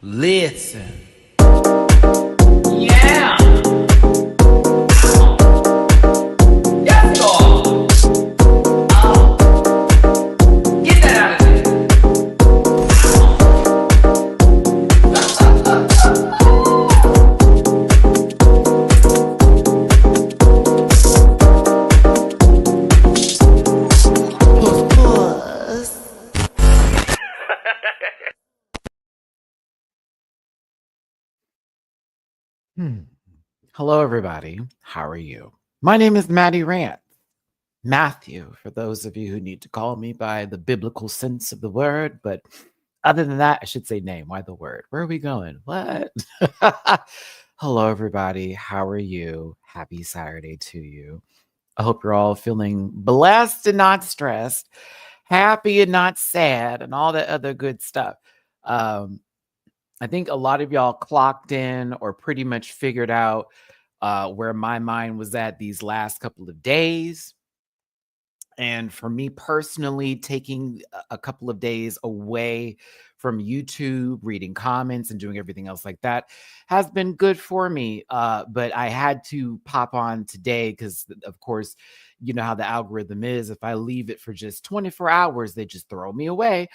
Listen. Yeah. Yes, Lord. Get that out of there. Hello, everybody. How are you? My name is Matty-Rants. Matthew, for those of you who need to call me by the biblical sense of the word. But other than that, I should say name. Why the word? Where are we going? What? Hello, everybody. How are you? Happy Saturday to you. I hope you're all feeling blessed and not stressed, happy and not sad, and all that other good stuff. I think a lot of y'all clocked in or pretty much figured out where my mind was at these last couple of days. And for me personally, taking a couple of days away from YouTube, reading comments and doing everything else like that has been good for me. But I had to pop on today because, of course, you know how the algorithm is. If I leave it for just 24 hours, they just throw me away.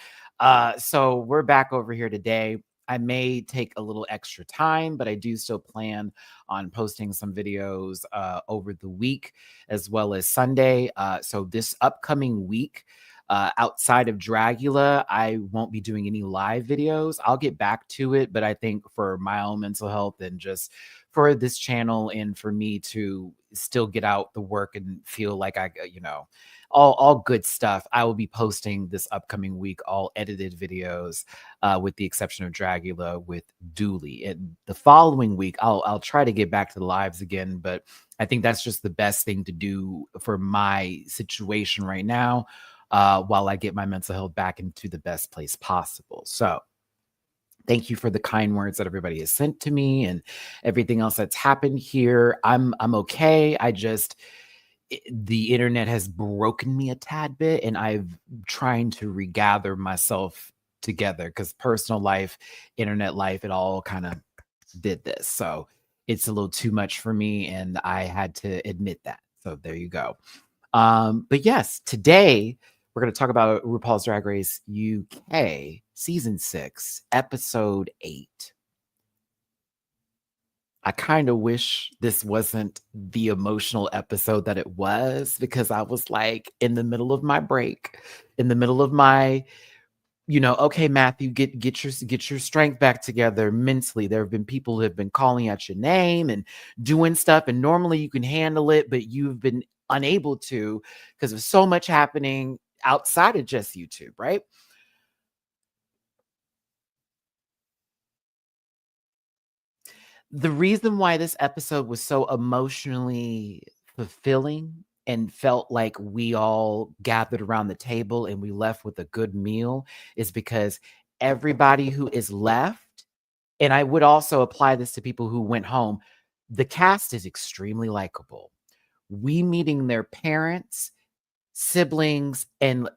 So we're back over here today. I may take a little extra time, but I do still plan on posting some videos over the week as well as Sunday. So this upcoming week, outside of Dragula, I won't be doing any live videos. I'll get back to it, but I think for my own mental health and just for this channel and for me to still get out the work and feel like I, all good stuff, I will be posting this upcoming week all edited videos, with the exception of Dragula with Dooley. And the following week, I'll try to get back to the lives again, but I think that's just the best thing to do for my situation right now, while I get my mental health back into the best place possible. So thank you for the kind words that everybody has sent to me and everything else that's happened here. I'm okay. The internet has broken me a tad bit, and I've trying to regather myself together because personal life, internet life, it all kind of did this. So it's a little too much for me, and I had to admit that. So there you go. But yes, today we're going to talk about RuPaul's Drag Race UK season 6, episode 8. I kind of wish this wasn't the emotional episode that it was, because I was like in the middle of my break, in the middle of my, okay, Matthew, get your strength back together mentally. There have been people who have been calling out your name and doing stuff, and normally you can handle it, but you've been unable to because of so much happening outside of just YouTube, right? The reason why this episode was so emotionally fulfilling and felt like we all gathered around the table and we left with a good meal is because everybody who is left, and I would also apply this to people who went home, the cast is extremely likable. We meeting their parents, siblings, and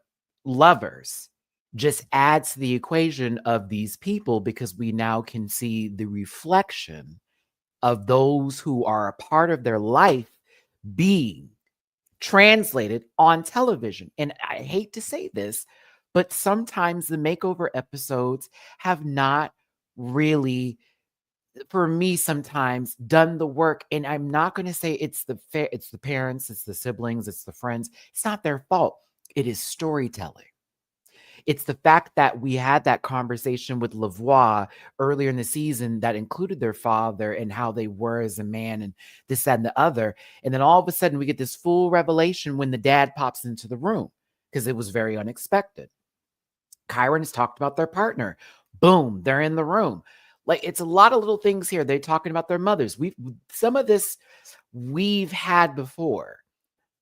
lovers just adds to the equation of these people, because we now can see the reflection of those who are a part of their life being translated on television. And I hate to say this, but sometimes the makeover episodes have not really, for me, sometimes done the work. And I'm not going to say it's the parents, it's the siblings, it's the friends. It's not their fault. It is storytelling. It's the fact that we had that conversation with Lavoie earlier in the season that included their father and how they were as a man and this, that, and the other. And then all of a sudden we get this full revelation when the dad pops into the room, because it was very unexpected. Kyron has talked about their partner. Boom, they're in the room. Like, it's a lot of little things here. They're talking about their mothers. Some of this we've had before,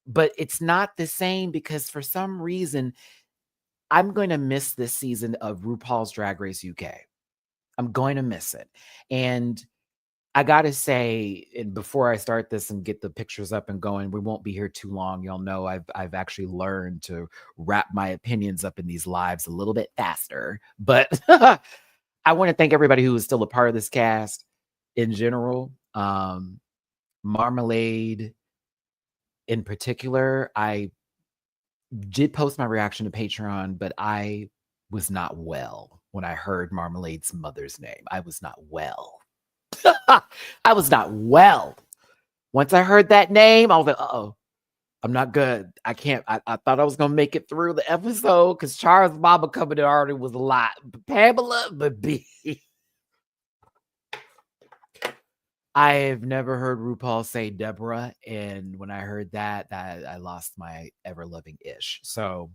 but it's not the same, because for some reason I'm going to miss this season of RuPaul's Drag Race UK. I'm going to miss it. And I got to say, and before I start this and get the pictures up and going, we won't be here too long. Y'all know I've actually learned to wrap my opinions up in these lives a little bit faster. But I want to thank everybody who is still a part of this cast in general. Marmalade in particular, I did post my reaction to Patreon, but I was not well when I heard Marmalade's mother's name. I was not well. I was not well. Once I heard that name, I was like, uh-oh, I'm not good. I can't. I thought I was going to make it through the episode because Charles' mama coming in already was a lot. But Pamela, but B. I've never heard RuPaul say Deborah, and when I heard that I lost my ever-loving ish. So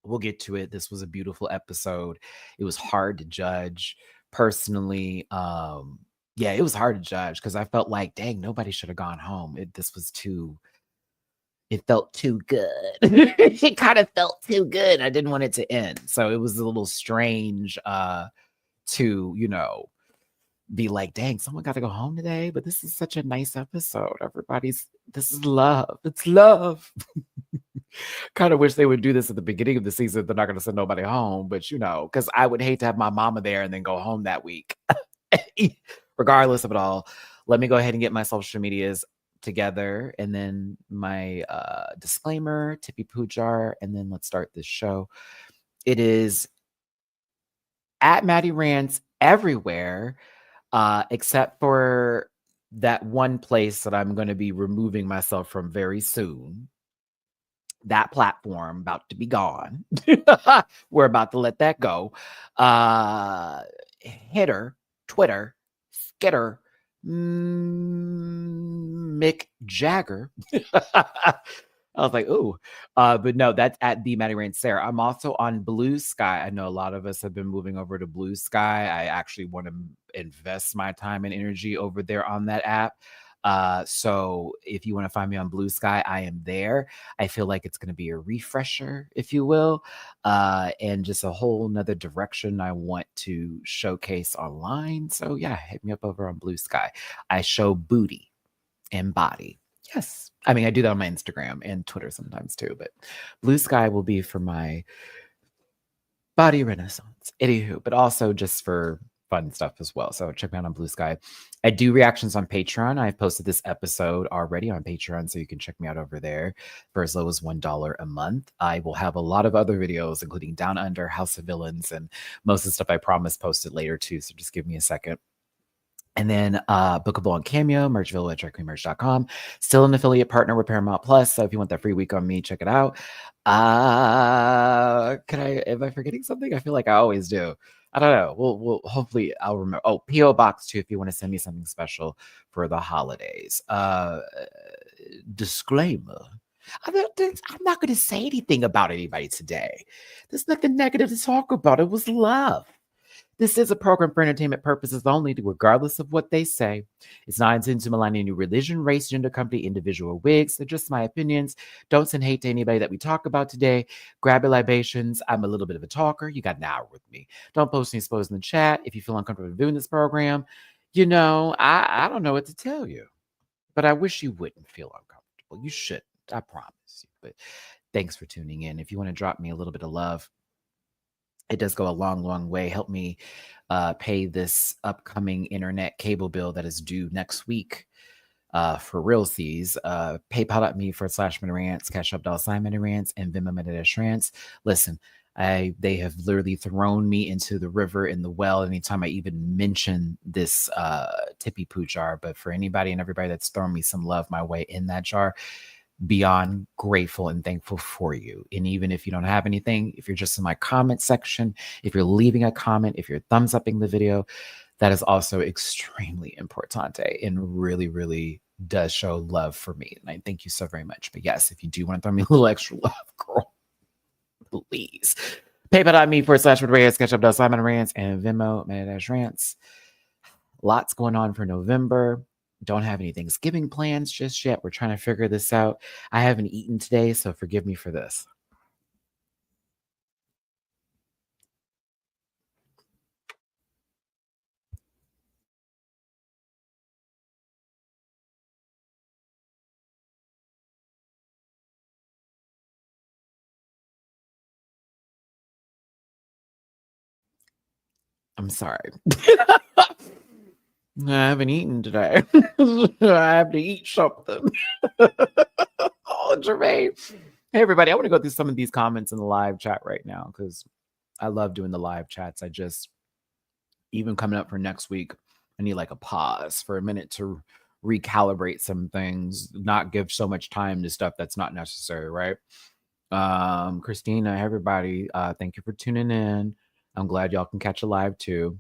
we'll get to it. This was a beautiful episode. It was hard to judge personally. Yeah, it was hard to judge because I felt like, dang, nobody should have gone home. It felt too good. It kind of felt too good. I didn't want it to end. So it was a little strange to, be like, dang, someone got to go home today. But this is such a nice episode. This is love. It's love. Kind of wish they would do this at the beginning of the season. They're not going to send nobody home, but because I would hate to have my mama there and then go home that week. Regardless of it all, let me go ahead and get my social medias together and then my disclaimer, Tippy Poo Jar, and then let's start this show. It is at MattyRants everywhere, except for that one place that I'm going to be removing myself from very soon. That platform about to be gone. We're about to let that go. Hitter, Twitter, Skitter, Mick Jagger. I was like, ooh. But no, that's at the Matty-Rants Sarah. I'm also on Blue Sky. I know a lot of us have been moving over to Blue Sky. I actually want to invest my time and energy over there on that app. So if you want to find me on Blue Sky, I am there. I feel like it's going to be a refresher, if you will, and just a whole nother direction I want to showcase online. So yeah, hit me up over on Blue Sky. I show booty and body. Yes. I mean, I do that on my Instagram and Twitter sometimes too, but Blue Sky will be for my body renaissance. Anywho, but also just for fun stuff as well. So check me out on Blue Sky. I do reactions on Patreon. I've posted this episode already on Patreon, so you can check me out over there for as low as $1 a month. I will have a lot of other videos, including Down Under, House of Villains, and most of the stuff I promised posted later too. So just give me a second. And then Bookable on Cameo, Merchville at DragQueenMerch.com. Still an affiliate partner with Paramount Plus. So if you want that free week on me, check it out. Am I forgetting something? I feel like I always do. I don't know. We'll hopefully I'll remember. Oh, P.O. Box too, if you want to send me something special for the holidays. Disclaimer. I'm not going to say anything about anybody today. There's nothing negative to talk about. It was love. This is a program for entertainment purposes only, regardless of what they say. It's not intended to malign any religion, race, gender, company, individual, wigs. They're just my opinions. Don't send hate to anybody that we talk about today. Grab your libations. I'm a little bit of a talker. You got an hour with me. Don't post any spoilers in the chat. If you feel uncomfortable doing this program, I don't know what to tell you. But I wish you wouldn't feel uncomfortable. You shouldn't. I promise you. But thanks for tuning in. If you want to drop me a little bit of love, it does go a long, long way. Help me pay this upcoming internet cable bill that is due next week for realsies. PayPal.me/MattyRants, Cash App $MattyRants, and Venmo MattyRants. Listen, they have literally thrown me into the river in the well anytime I even mention this tippy poo jar. But for anybody and everybody that's thrown me some love my way in that jar, beyond grateful and thankful for you. And even if you don't have anything, if you're just in my comment section, if you're leaving a comment, if you're thumbs upping the video, that is also extremely importante and really, really does show love for me. And I thank you so very much. But yes, if you do want to throw me a little extra love, girl, please. PayPal.me/MattyRants, Sketch Up MattyRants, and Venmo MattyRants. Lots going on for November. Don't have any Thanksgiving plans just yet. We're trying to figure this out. I haven't eaten today, so forgive me for this. I'm sorry. I haven't eaten today. I have to eat something. Oh, Jermaine. Hey, everybody. I want to go through some of these comments in the live chat right now because I love doing the live chats. I just, even coming up for next week, I need like a pause for a minute to recalibrate some things, not give so much time to stuff that's not necessary, right? Christina, everybody, thank you for tuning in. I'm glad y'all can catch a live too.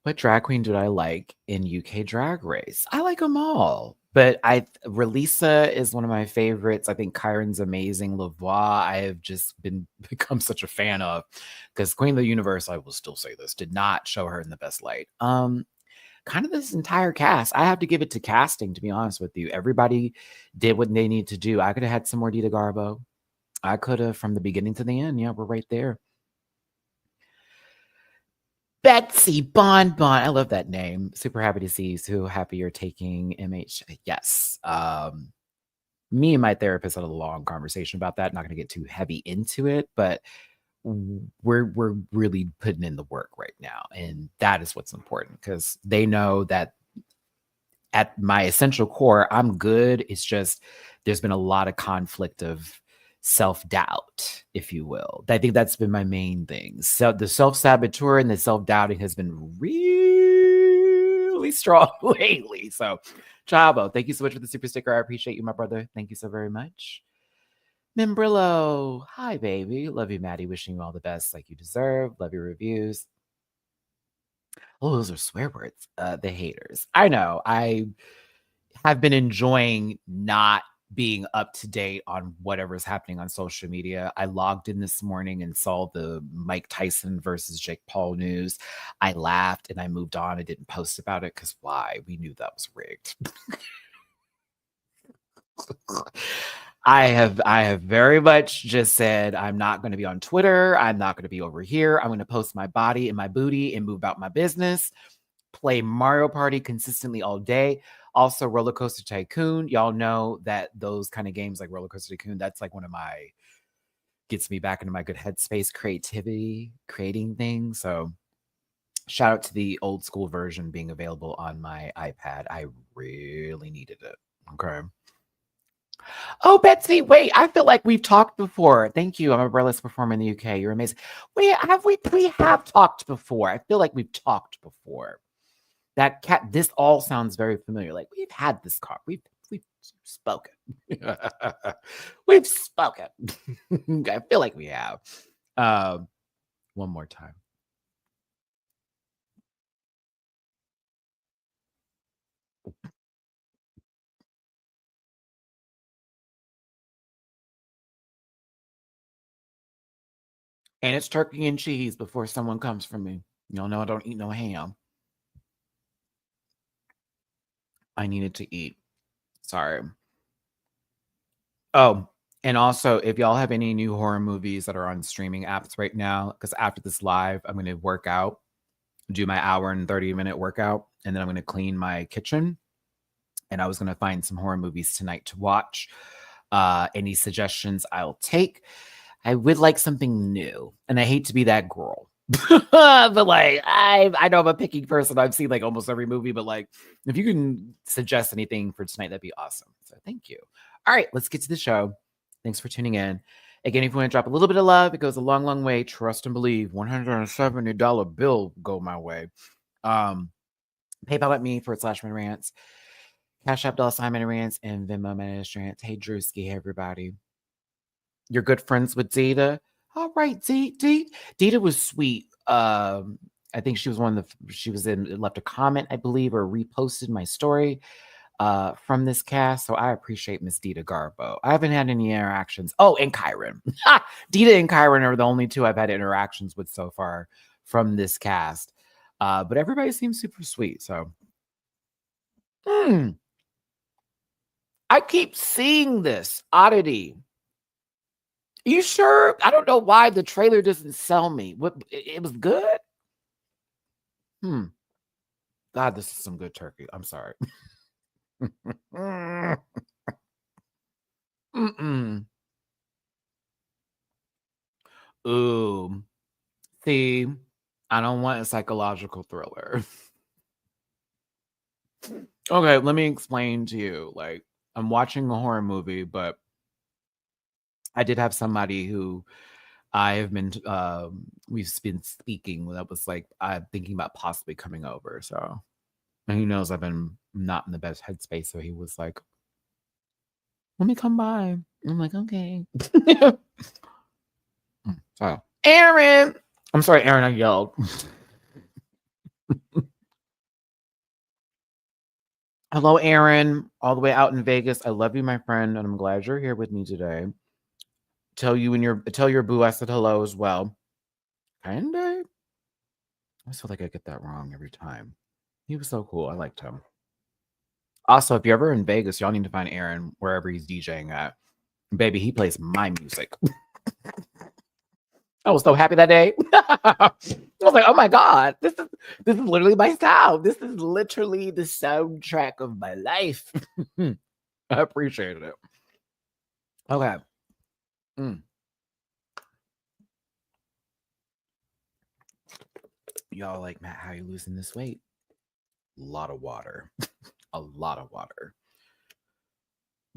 What drag queen did I like in UK Drag Race? I like them all, but Relisa is one of my favorites. I think Kyron's amazing. Lavoie, I have just become such a fan of because Queen of the Universe, I will still say this, did not show her in the best light. Kind of this entire cast. I have to give it to casting, to be honest with you. Everybody did what they need to do. I could have had some more Dita Garbo. I could have from the beginning to the end. Yeah, we're right there. Betsy Bonbon. I love that name. Super happy to see you. So happy you're taking MH. Yes. Me and my therapist had a long conversation about that. Not going to get too heavy into it, but we're really putting in the work right now, and that is what's important because they know that at my essential core, I'm good. It's just there's been a lot of conflict of self-doubt, if you will. I think that's been my main thing. So the self-saboteur and the self-doubting has been really strong lately. So Chavo, thank you so much for the super sticker. I appreciate you, my brother. Thank you so very much. Membrillo, hi baby. Love you, Maddie. Wishing you all the best like you deserve. Love your reviews. Oh, those are swear words. The haters. I know. I have been enjoying not being up to date on whatever's happening on social media. I logged in this morning and saw the Mike Tyson versus Jake Paul news. I laughed and I moved on. I didn't post about it because why? We knew that was rigged. I have very much just said I'm not going to be on Twitter. I'm not going to be over here. I'm going to post my body and my booty and move about my business. Play Mario Party consistently all day. Also, Roller Coaster Tycoon. Y'all know that those kind of games like Roller Coaster Tycoon, that's like one of my gets me back into my good headspace, creativity, creating things. So shout out to the old school version being available on my iPad. I really needed it. Okay. Oh, Betsy, wait, I feel like we've talked before. Thank you. I'm a burlesque performer in the UK. You're amazing. We have talked before. I feel like we've talked before. That cat, this all sounds very familiar. Like we've had this car. We've spoken. We've spoken. I feel like we have. One more time. And it's turkey and cheese before someone comes for me. Y'all know I don't eat no ham. I needed to eat. Sorry. Oh, and also, if y'all have any new horror movies that are on streaming apps right now, because after this live, I'm going to work out, do my hour and 30-minute workout, and then I'm going to clean my kitchen. And I was going to find some horror movies tonight to watch. Any suggestions I'll take. I would like something new, and I hate to be that girl. But like I know I'm a picky person. I've seen like almost every movie, but like if you can suggest anything for tonight, that'd be awesome. So thank you. All right, let's get to the show. Thanks for tuning in. Again, if you want to drop a little bit of love, it goes a long, long way. Trust and believe. $170 bill go my way. PayPal at me /MattyRants. Cash App $MattyRants and Venmo MattyRants. Hey Drewski, hey everybody. You're good friends with Dita. All right, Dita was sweet. I think she was she was left a comment, I believe, or reposted my story from this cast. So I appreciate Miss Dita Garbo. I haven't had any interactions. Oh, and Kyron. Dita and Kyron are the only two I've had interactions with so far from this cast. But everybody seems super sweet. So I keep seeing this oddity. You sure? I don't know why the trailer doesn't sell me. What it was good? God, this is some good turkey. I'm sorry. Mm-mm. Ooh. See, I don't want a psychological thriller. Okay, let me explain to you. Like, I'm watching a horror movie, but I did have somebody who I have been, we've been speaking that was like, I'm thinking about possibly coming over. So, and he knows I've been not in the best headspace. So he was like, let me come by. I'm like, okay. So, Aaron. I'm sorry, Aaron, I yelled. Hello, Aaron, all the way out in Vegas. I love you, my friend, and I'm glad you're here with me today. Tell your boo I said hello as well. Kinda. I always feel like I get that wrong every time. He was so cool. I liked him. Also, if you're ever in Vegas, y'all need to find Aaron wherever he's DJing at. Baby, he plays my music. I was so happy that day. I was like, oh my God, this is literally my sound. This is literally the soundtrack of my life. I appreciated it. Okay. Mm. Y'all like, Matt, how you losing this weight? A lot of water. A lot of water.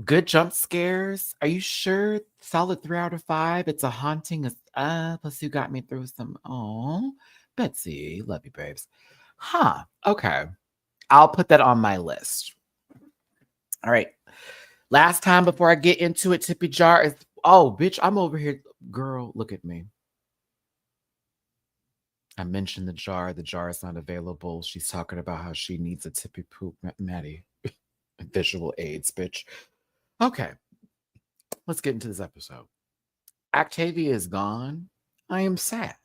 Good jump scares. Are you sure? Solid 3 out of 5. It's a haunting. Plus you got me through some. Oh, Betsy, love you, babes. Huh. Okay. I'll put that on my list. All right. Last time before I get into it, tippy jar is. Oh, bitch, I'm over here. Girl, look at me. I mentioned the jar. The jar is not available. She's talking about how she needs a tippy poop. Maddie. Visual aids, bitch. Okay. Let's get into this episode. Octavia is gone. I am sad.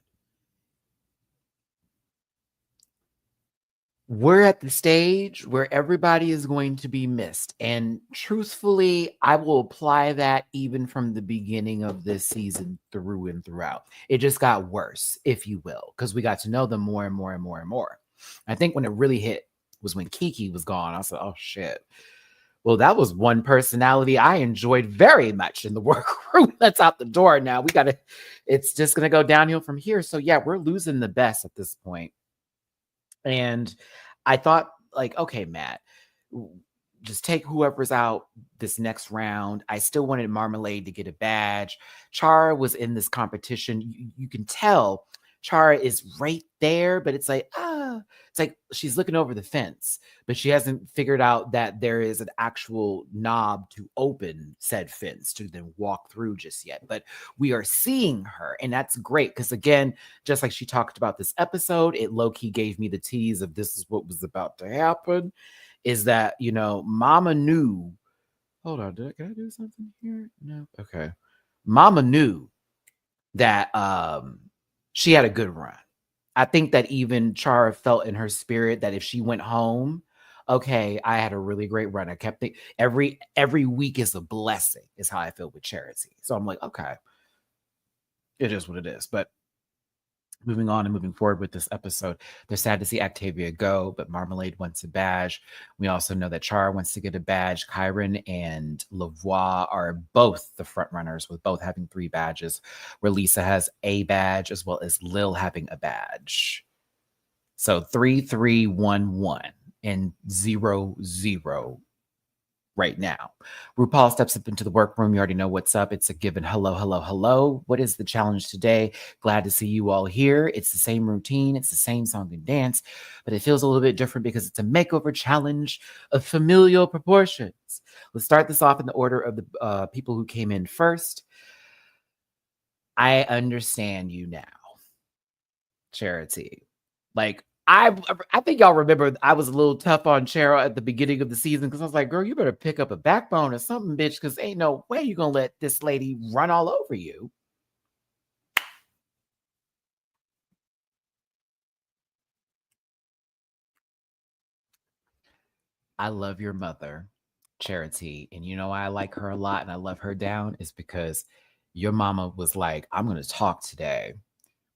We're at the stage where everybody is going to be missed. And truthfully, I will apply that even from the beginning of this season through and throughout. It just got worse, if you will, because we got to know them more and more and more and more. I think when it really hit was when Kiki was gone. I said, oh shit. Well, that was one personality I enjoyed very much in the workroom. That's out the door now. It's just going to go downhill from here. So yeah, we're losing the best at this point. And I thought, like, okay, Matt, just take whoever's out this next round. I still wanted Marmalade to get a badge. Chara was in this competition. You can tell Chara is right there, but it's like she's looking over the fence, but she hasn't figured out that there is an actual knob to open said fence to then walk through just yet. But we are seeing her, and that's great because, again, just like she talked about this episode, it low-key gave me the tease of this is what was about to happen, is that, Mama knew. Hold on, can I do something here? No? Okay. Mama knew that she had a good run. I think that even Chara felt in her spirit that if she went home, okay, I had a really great run. I kept thinking every week is a blessing, is how I feel with Charity. So I'm like, okay, it is what it is. But moving on and moving forward with this episode, they're sad to see Octavia go, but Marmalade wants a badge. We also know that Chara wants to get a badge. Kyron and Lavoie are both the front runners, with both having 3 badges, where Lisa has a badge as well as Lil having a badge. So 3, 3, 1, 1, and 0, 0 right now. RuPaul steps up into the workroom. You already know what's up. It's a given hello, hello, hello. What is the challenge today? Glad to see you all here. It's the same routine. It's the same song and dance, but it feels a little bit different because it's a makeover challenge of familial proportions. Let's start this off in the order of the people who came in first. I understand you now, Charity. Like, I think y'all remember I was a little tough on Cheryl at the beginning of the season because I was like, girl, you better pick up a backbone or something, bitch, because ain't no way you're going to let this lady run all over you. I love your mother, Charity. And you know why I like her a lot and I love her down is because your mama was like, I'm going to talk today.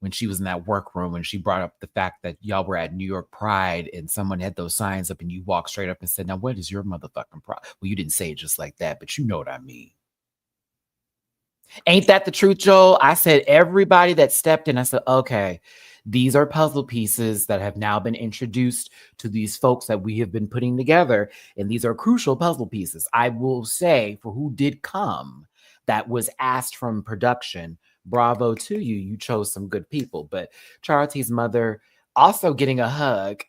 When she was in that workroom and she brought up the fact that y'all were at New York Pride and someone had those signs up and you walked straight up and said, now, what is your motherfucking pride? Well, you didn't say it just like that, but you know what I mean. Ain't that the truth, Joel? I said everybody that stepped in, I said, okay, these are puzzle pieces that have now been introduced to these folks that we have been putting together. And these are crucial puzzle pieces. I will say, for who did come, that was asked from production, bravo to you. You chose some good people. But Charity's mother also getting a hug.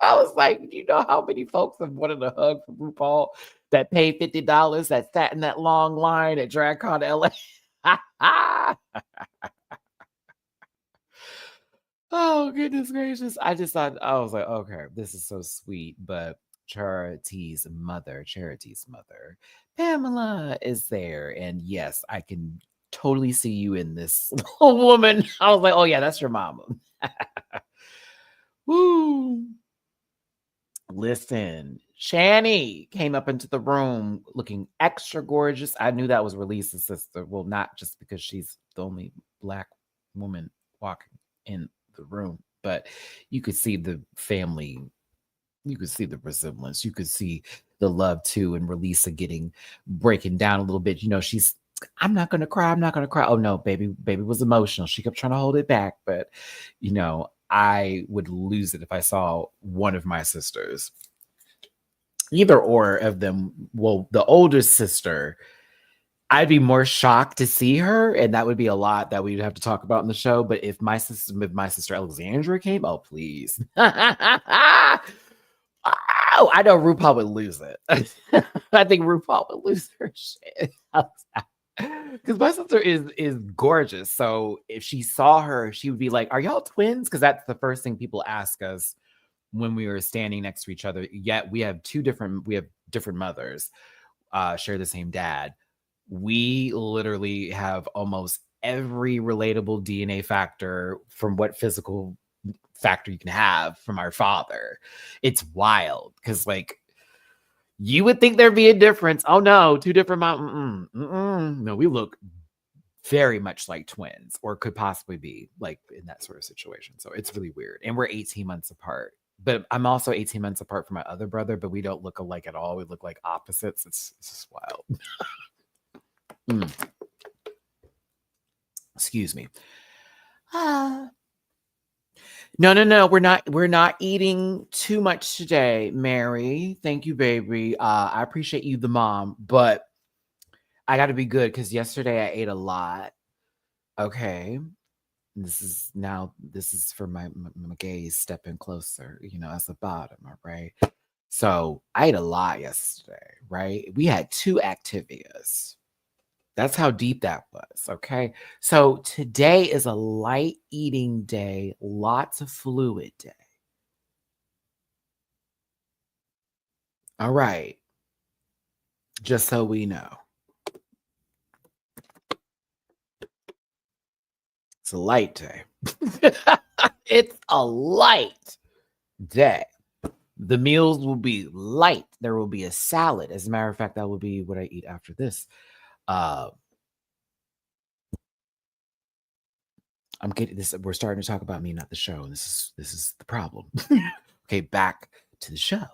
I was like, you know how many folks have wanted a hug from RuPaul that paid $50 that sat in that long line at DragCon LA? Oh, goodness gracious. I just thought, I was like, okay, this is so sweet. But Charity's mother, Pamela is there. And yes, I can totally see you in this woman. I was like, oh, yeah, that's your mama. Woo. Listen, Shani came up into the room looking extra gorgeous. I knew that was Release's sister. Well, not just because she's the only Black woman walking in the room, but you could see the family, you could see the resemblance, you could see the love too, and Release breaking down a little bit. You know, I'm not gonna cry. Oh no, baby was emotional. She kept trying to hold it back, but you know, I would lose it if I saw one of my sisters, either or of them. Well, the oldest sister, I'd be more shocked to see her, and that would be a lot that we'd have to talk about in the show. But if my sister Alexandra came, oh please. Oh, I know RuPaul would lose it. I think RuPaul would lose her shit. Because my sister is gorgeous. So if she saw her, she would be like, "Are y'all twins?" Because that's the first thing people ask us when we were standing next to each other. Yet we have different mothers, share the same dad. We literally have almost every relatable DNA factor from what physical factor you can have from our father. It's wild because, like, you would think there'd be a difference. Oh no, two different moms. No, we look very much like twins, or could possibly be like in that sort of situation. So it's really weird. And we're 18 months apart. But I'm also 18 months apart from my other brother, but we don't look alike at all. We look like opposites. It's just wild. Excuse me. No. We're not eating too much today, Mary. Thank you, baby. I appreciate you, the mom, but I got to be good because yesterday I ate a lot. Okay. This is for my gaze stepping closer, you know, as the bottom. All right. So I ate a lot yesterday, right? We had 2 Activias. That's how deep that was. Okay. So today is a light eating day, lots of fluid day. All right. Just so we know. It's a light day. It's a light day. The meals will be light. There will be a salad. As a matter of fact, that will be what I eat after this. I'm getting this. We're starting to talk about me, not the show. This is the problem. Okay, back to the show.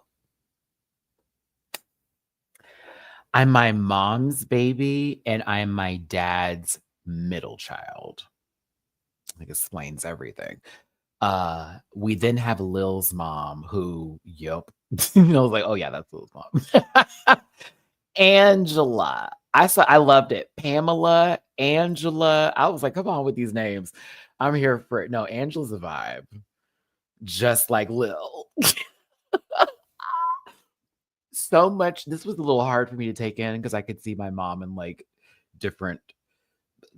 I'm my mom's baby, and I'm my dad's middle child. I think explains everything. We then have Lil's mom, who, yep. I was like, oh yeah, that's Lil's mom. Angela. I loved it. Pamela, Angela. I was like, come on with these names. I'm here for it. No, Angela's a vibe. Just like Lil. So much. This was a little hard for me to take in because I could see my mom in like different,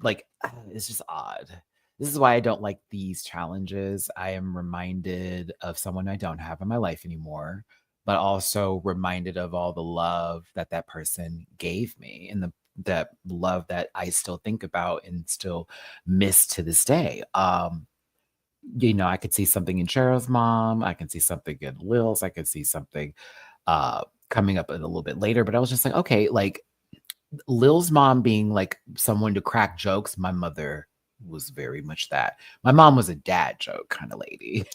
like, it's just odd. This is why I don't like these challenges. I am reminded of someone I don't have in my life anymore, but also reminded of all the love that that person gave me, and that love that I still think about and still miss to this day. You know, I could see something in Cheryl's mom. I can see something in Lil's. I could see something coming up a little bit later, but I was just like, okay, like Lil's mom being like someone to crack jokes. My mother was very much that. My mom was a dad joke kind of lady.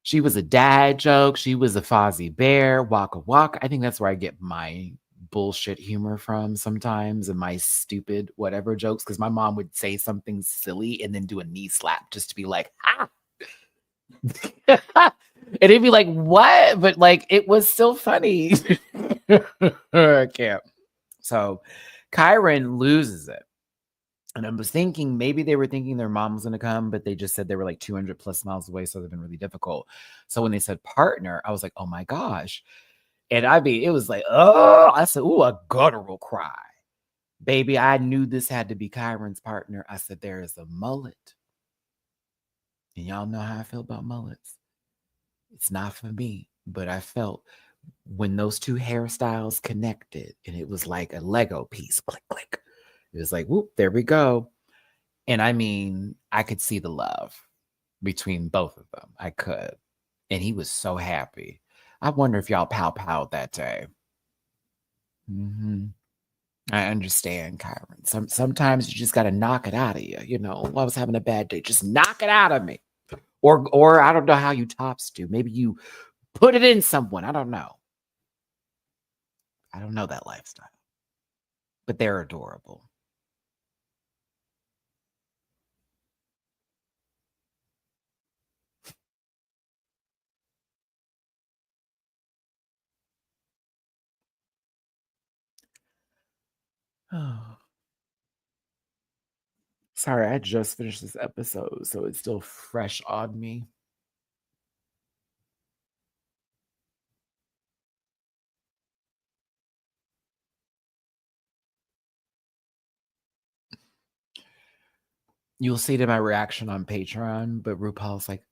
She was a dad joke. She was a Fozzie Bear, Waka Waka. I think that's where I get my bullshit humor from sometimes and my stupid whatever jokes, because my mom would say something silly and then do a knee slap just to be like, ah. And it'd be like, what? But like, it was still funny. I can't. So Kyron loses it. And I was thinking maybe they were thinking their mom was going to come, but they just said they were like 200 plus miles away. So they've been really difficult. So when they said partner, I was like, oh my gosh. And I mean, it was like, oh, I said, ooh, a guttural cry. Baby, I knew this had to be Kyron's partner. I said, there is a mullet. And y'all know how I feel about mullets. It's not for me, but I felt when those two hairstyles connected and it was like a Lego piece, click, click. It was like, whoop, there we go. And I mean, I could see the love between both of them. I could. And he was so happy. I wonder if y'all pow-powed that day. I understand, Kyron. Sometimes you just got to knock it out of you. You know, I was having a bad day. Just knock it out of me. Or I don't know how you tops do. Maybe you put it in someone. I don't know. I don't know that lifestyle. But they're adorable. Oh. Sorry, I just finished this episode, so it's still fresh on me. You'll see to my reaction on Patreon, but RuPaul's like,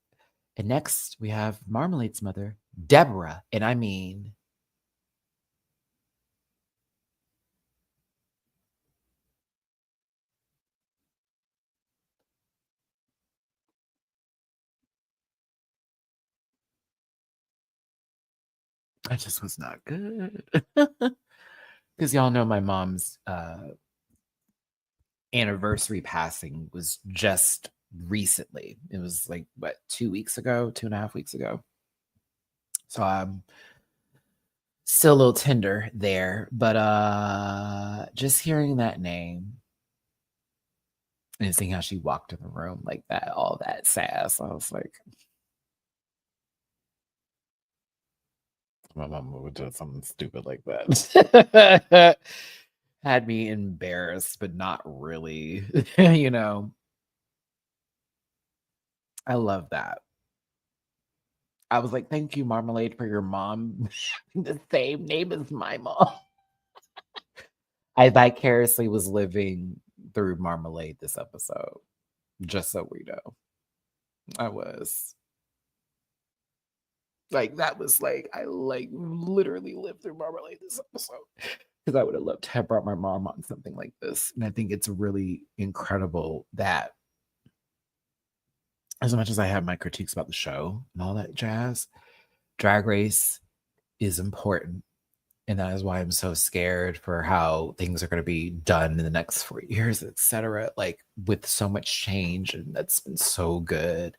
and next we have Marmalade's mother, Deborah. And I mean, that just was not good. Because y'all know my mom's anniversary passing was just recently. It was like, what, 2 weeks ago, 2.5 weeks ago. So I'm still a little tender there. But just hearing that name and seeing how she walked in the room like that, all that sass, I was like, my mom would do something stupid like that. Had me embarrassed, but not really. You know, I love that. I was like, thank you, Marmalade, for your mom. The same name as my mom. I vicariously was living through Marmalade this episode, just so we know. I was. Like, that was like, I like literally lived through Marmalade this episode. Because I would have loved to have brought my mom on something like this. And I think it's really incredible that as much as I have my critiques about the show and all that jazz, Drag Race is important. And that is why I'm so scared for how things are going to be done in the next 4 years, etc. Like with so much change, and that's been so good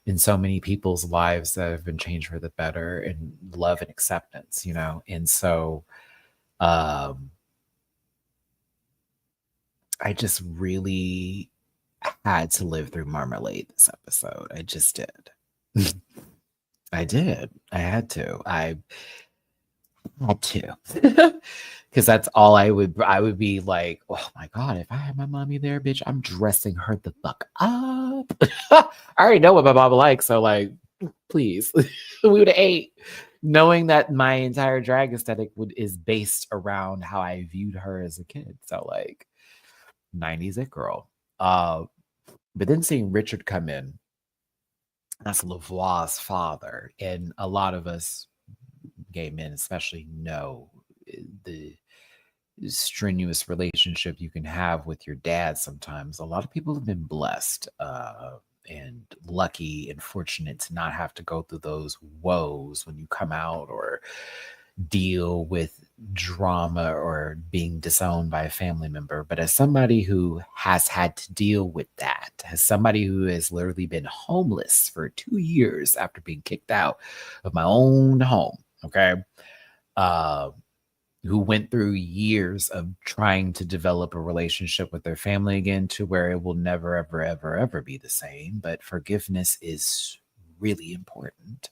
in so many people's lives that have been changed for the better, and love and acceptance, you know. And so I just really had to live through Marmalade this episode. I just did. I did. I had to. I had to. Because that's all I would be like, oh my God, if I had my mommy there, bitch, I'm dressing her the fuck up. I already know what my mom likes, so like, please. We would have ate. Knowing that my entire drag aesthetic is based around how I viewed her as a kid. So like 90s it girl. But then seeing Richard come in, that's Lavoie's father, and a lot of us gay men especially know the strenuous relationship you can have with your dad sometimes. A lot of people have been blessed and lucky and fortunate to not have to go through those woes when you come out, or deal with drama or being disowned by a family member. But as somebody who has had to deal with that, as somebody who has literally been homeless for 2 years after being kicked out of my own home, okay, who went through years of trying to develop a relationship with their family again to where it will never, ever, ever, ever be the same. But forgiveness is really important.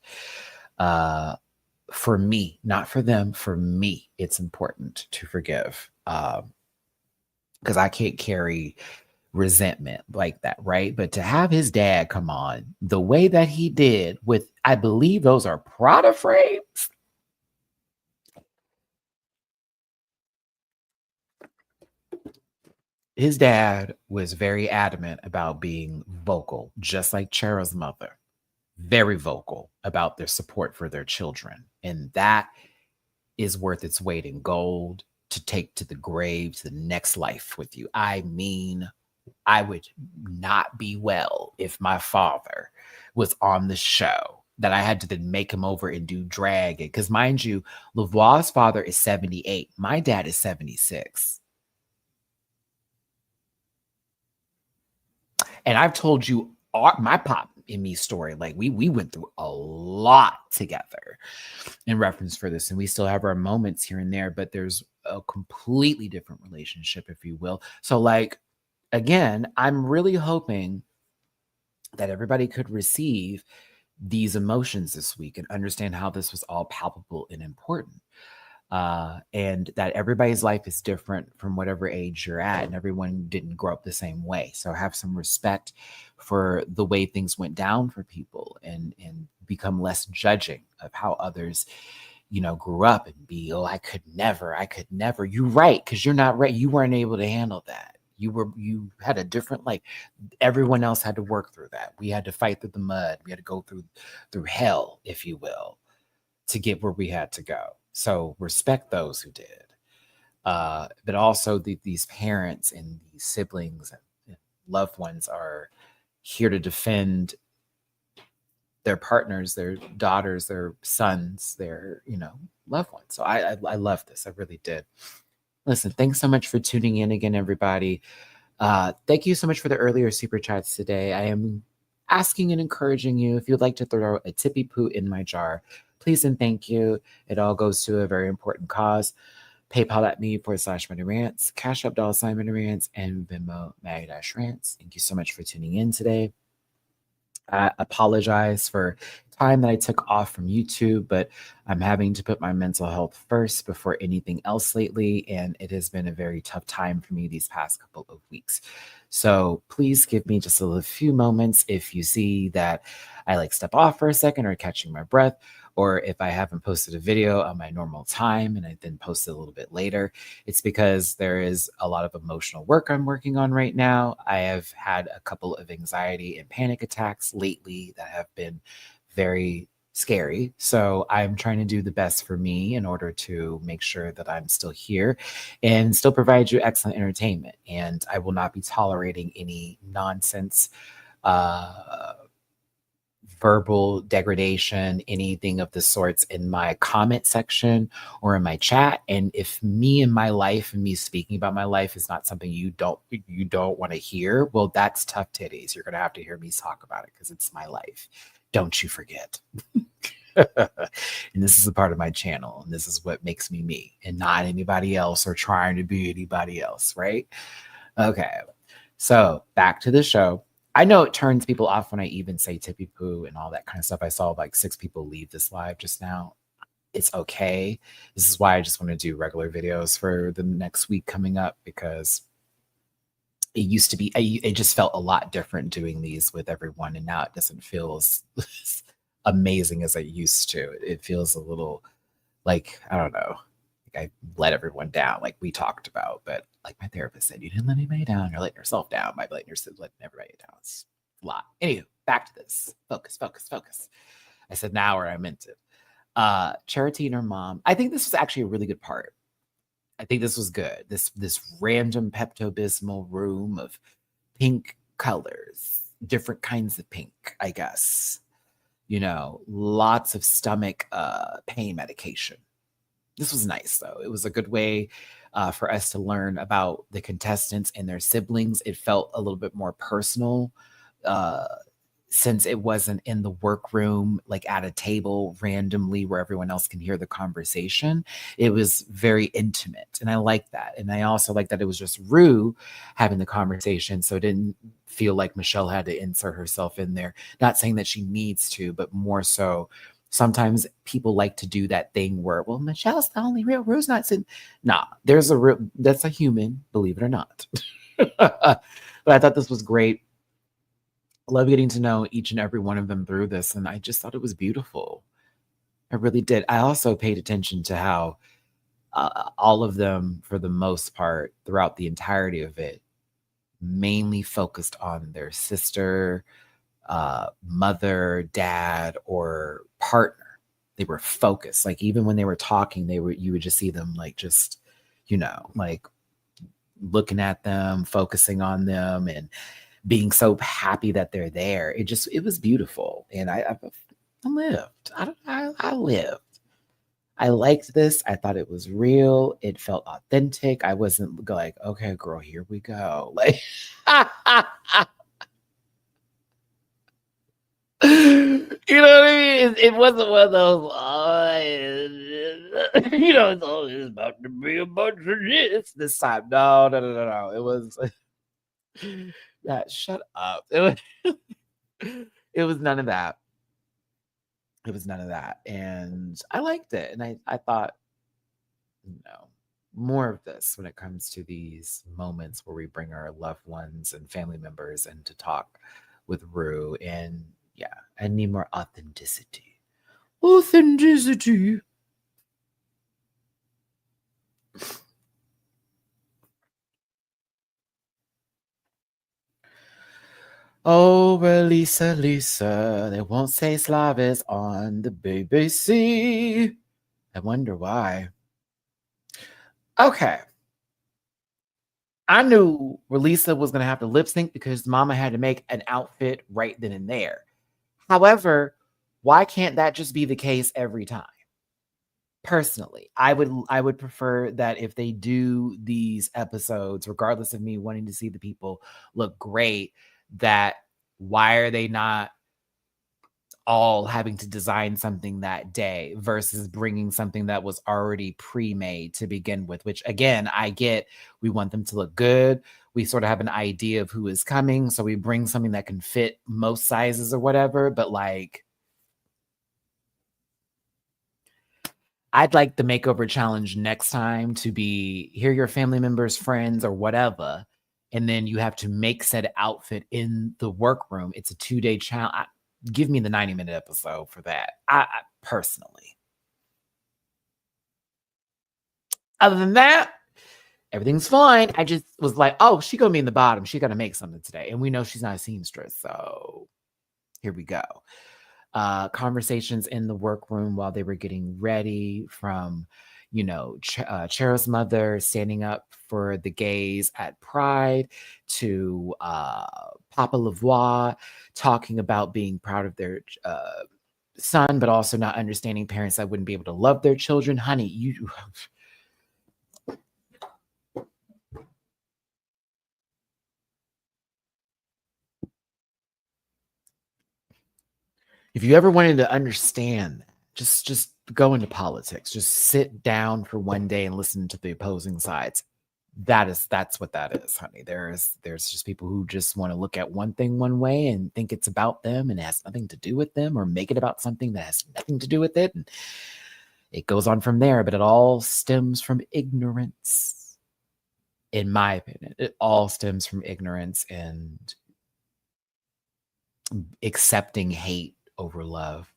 For me, not for them, for me, it's important to forgive. Because I can't carry resentment like that, right? But to have his dad come on the way that he did with, I believe those are Prada frames. His dad was very adamant about being vocal, just like Cheryl's mother, very vocal about their support for their children. And that is worth its weight in gold to take to the grave, to the next life with you. I mean, I would not be well if my father was on the show that I had to then make him over and do drag it. Because mind you, Lavoie's father is 78. My dad is 76. And I've told you my pop and me story. Like we went through a lot together in reference for this. And we still have our moments here and there, but there's a completely different relationship, if you will. So like, again, I'm really hoping that everybody could receive these emotions this week and understand how this was all palpable and important. And that everybody's life is different from whatever age you're at, and everyone didn't grow up the same way. So have some respect for the way things went down for people, and become less judging of how others, grew up, and be, I could never. You're right, because you're not right. You weren't able to handle that. You had a different life. Everyone else had to work through that. We had to fight through the mud. We had to go through hell, if you will, to get where we had to go. So respect those who did. But also these parents and these siblings and loved ones are here to defend their partners, their daughters, their sons, their, loved ones. So I love this. I really did. Listen, thanks so much for tuning in again, everybody. Thank you so much for the earlier super chats today. I am asking and encouraging you, if you'd like to throw a tippy poo in my jar, please and thank you. It all goes to a very important cause. PayPal.me/MattyRants, Cash App $MattyRants, and Venmo Matty-Rants. Thank you so much for tuning in today. I apologize for time that I took off from YouTube, but I'm having to put my mental health first before anything else lately, and it has been a very tough time for me these past couple of weeks. So please give me just a few moments if you see that I step off for a second or catching my breath, or if I haven't posted a video on my normal time and I then post it a little bit later. It's because there is a lot of emotional work I'm working on right now. I have had a couple of anxiety and panic attacks lately that have been very scary. So I'm trying to do the best for me in order to make sure that I'm still here and still provide you excellent entertainment. And I will not be tolerating any nonsense, verbal degradation, anything of the sorts in my comment section or in my chat. And if me and my life and me speaking about my life is not something you don't want to hear, well, that's tough titties. You're going to have to hear me talk about it because it's my life. Don't you forget. And this is a part of my channel, and this is what makes me me and not anybody else or trying to be anybody else, right? Okay. So back to the show. I know it turns people off when I even say tippy poo and all that kind of stuff. I saw 6 people leave this live just now. It's okay. This is why I just want to do regular videos for the next week coming up, because it used to be, it just felt a lot different doing these with everyone. And now it doesn't feel as amazing as it used to. It feels a little I don't know. I let everyone down, like we talked about. But like my therapist said, you didn't let anybody down. You're letting yourself down by letting everybody down. It's a lot. Anywho, back to this. Focus. I said now where I meant it. Charity and her mom. I think this was actually a really good part. I think this was good. This random Pepto-Bismol room of pink colors, different kinds of pink, I guess. Lots of stomach pain medication. This was nice, though. It was a good way for us to learn about the contestants and their siblings. It felt a little bit more personal, since it wasn't in the workroom, like at a table randomly where everyone else can hear the conversation, it was very intimate. And I like that. And I also like that it was just Rue having the conversation. So it didn't feel like Michelle had to insert herself in there. Not saying that she needs to, but more so sometimes people like to do that thing where, well, Michelle's the only real, Rue's not sitting. Nah, there's a real, that's a human, believe it or not. But I thought this was great. Love getting to know each and every one of them through this. And I just thought it was beautiful. I really did. I also paid attention to how all of them, for the most part, throughout the entirety of it, mainly focused on their sister, mother, dad, or partner. They were focused. Like even when they were talking, you would just see them like just, like looking at them, focusing on them, and being so happy that they're there. It was beautiful. And I lived. I lived. I liked this. I thought it was real. It felt authentic. I wasn't like, okay, girl, here we go. Like, you know what I mean? It wasn't one of those, it's always about to be a bunch of this time. No. It was, yeah, shut up. It was none of that. It was none of that. And I liked it. And I thought, more of this when it comes to these moments where we bring our loved ones and family members in to talk with Rue. And yeah, I need more authenticity. Authenticity. Oh, Lisa, they won't say Slavis on the BBC. I wonder why. Okay. I knew Relisa was going to have to lip sync because Mama had to make an outfit right then and there. However, why can't that just be the case every time? Personally, I would prefer that if they do these episodes, regardless of me wanting to see the people look great, that why are they not all having to design something that day versus bringing something that was already pre-made to begin with, which again, I get, we want them to look good. We sort of have an idea of who is coming. So we bring something that can fit most sizes or whatever. But like, I'd like the makeover challenge next time to be here, your family members, friends, or whatever. And then you have to make said outfit in the workroom. It's a 2-day challenge. Give me the 90-minute episode for that. I personally. Other than that, everything's fine. I just was like, oh, she gonna be in the bottom. She gotta make something today. And we know she's not a seamstress. So here we go. Conversations in the workroom while they were getting ready from, Cheryl's mother standing up for the gays at Pride to Papa Lavoie talking about being proud of their son, but also not understanding parents that wouldn't be able to love their children. Honey, you... If you ever wanted to understand, just go into politics. Just sit down for one day and listen to the opposing sides. That's what that is, honey. There's just people who just want to look at one thing one way and think it's about them and it has nothing to do with them, or make it about something that has nothing to do with it. And it goes on from there, but it all stems from ignorance. In my opinion, it all stems from ignorance and accepting hate over love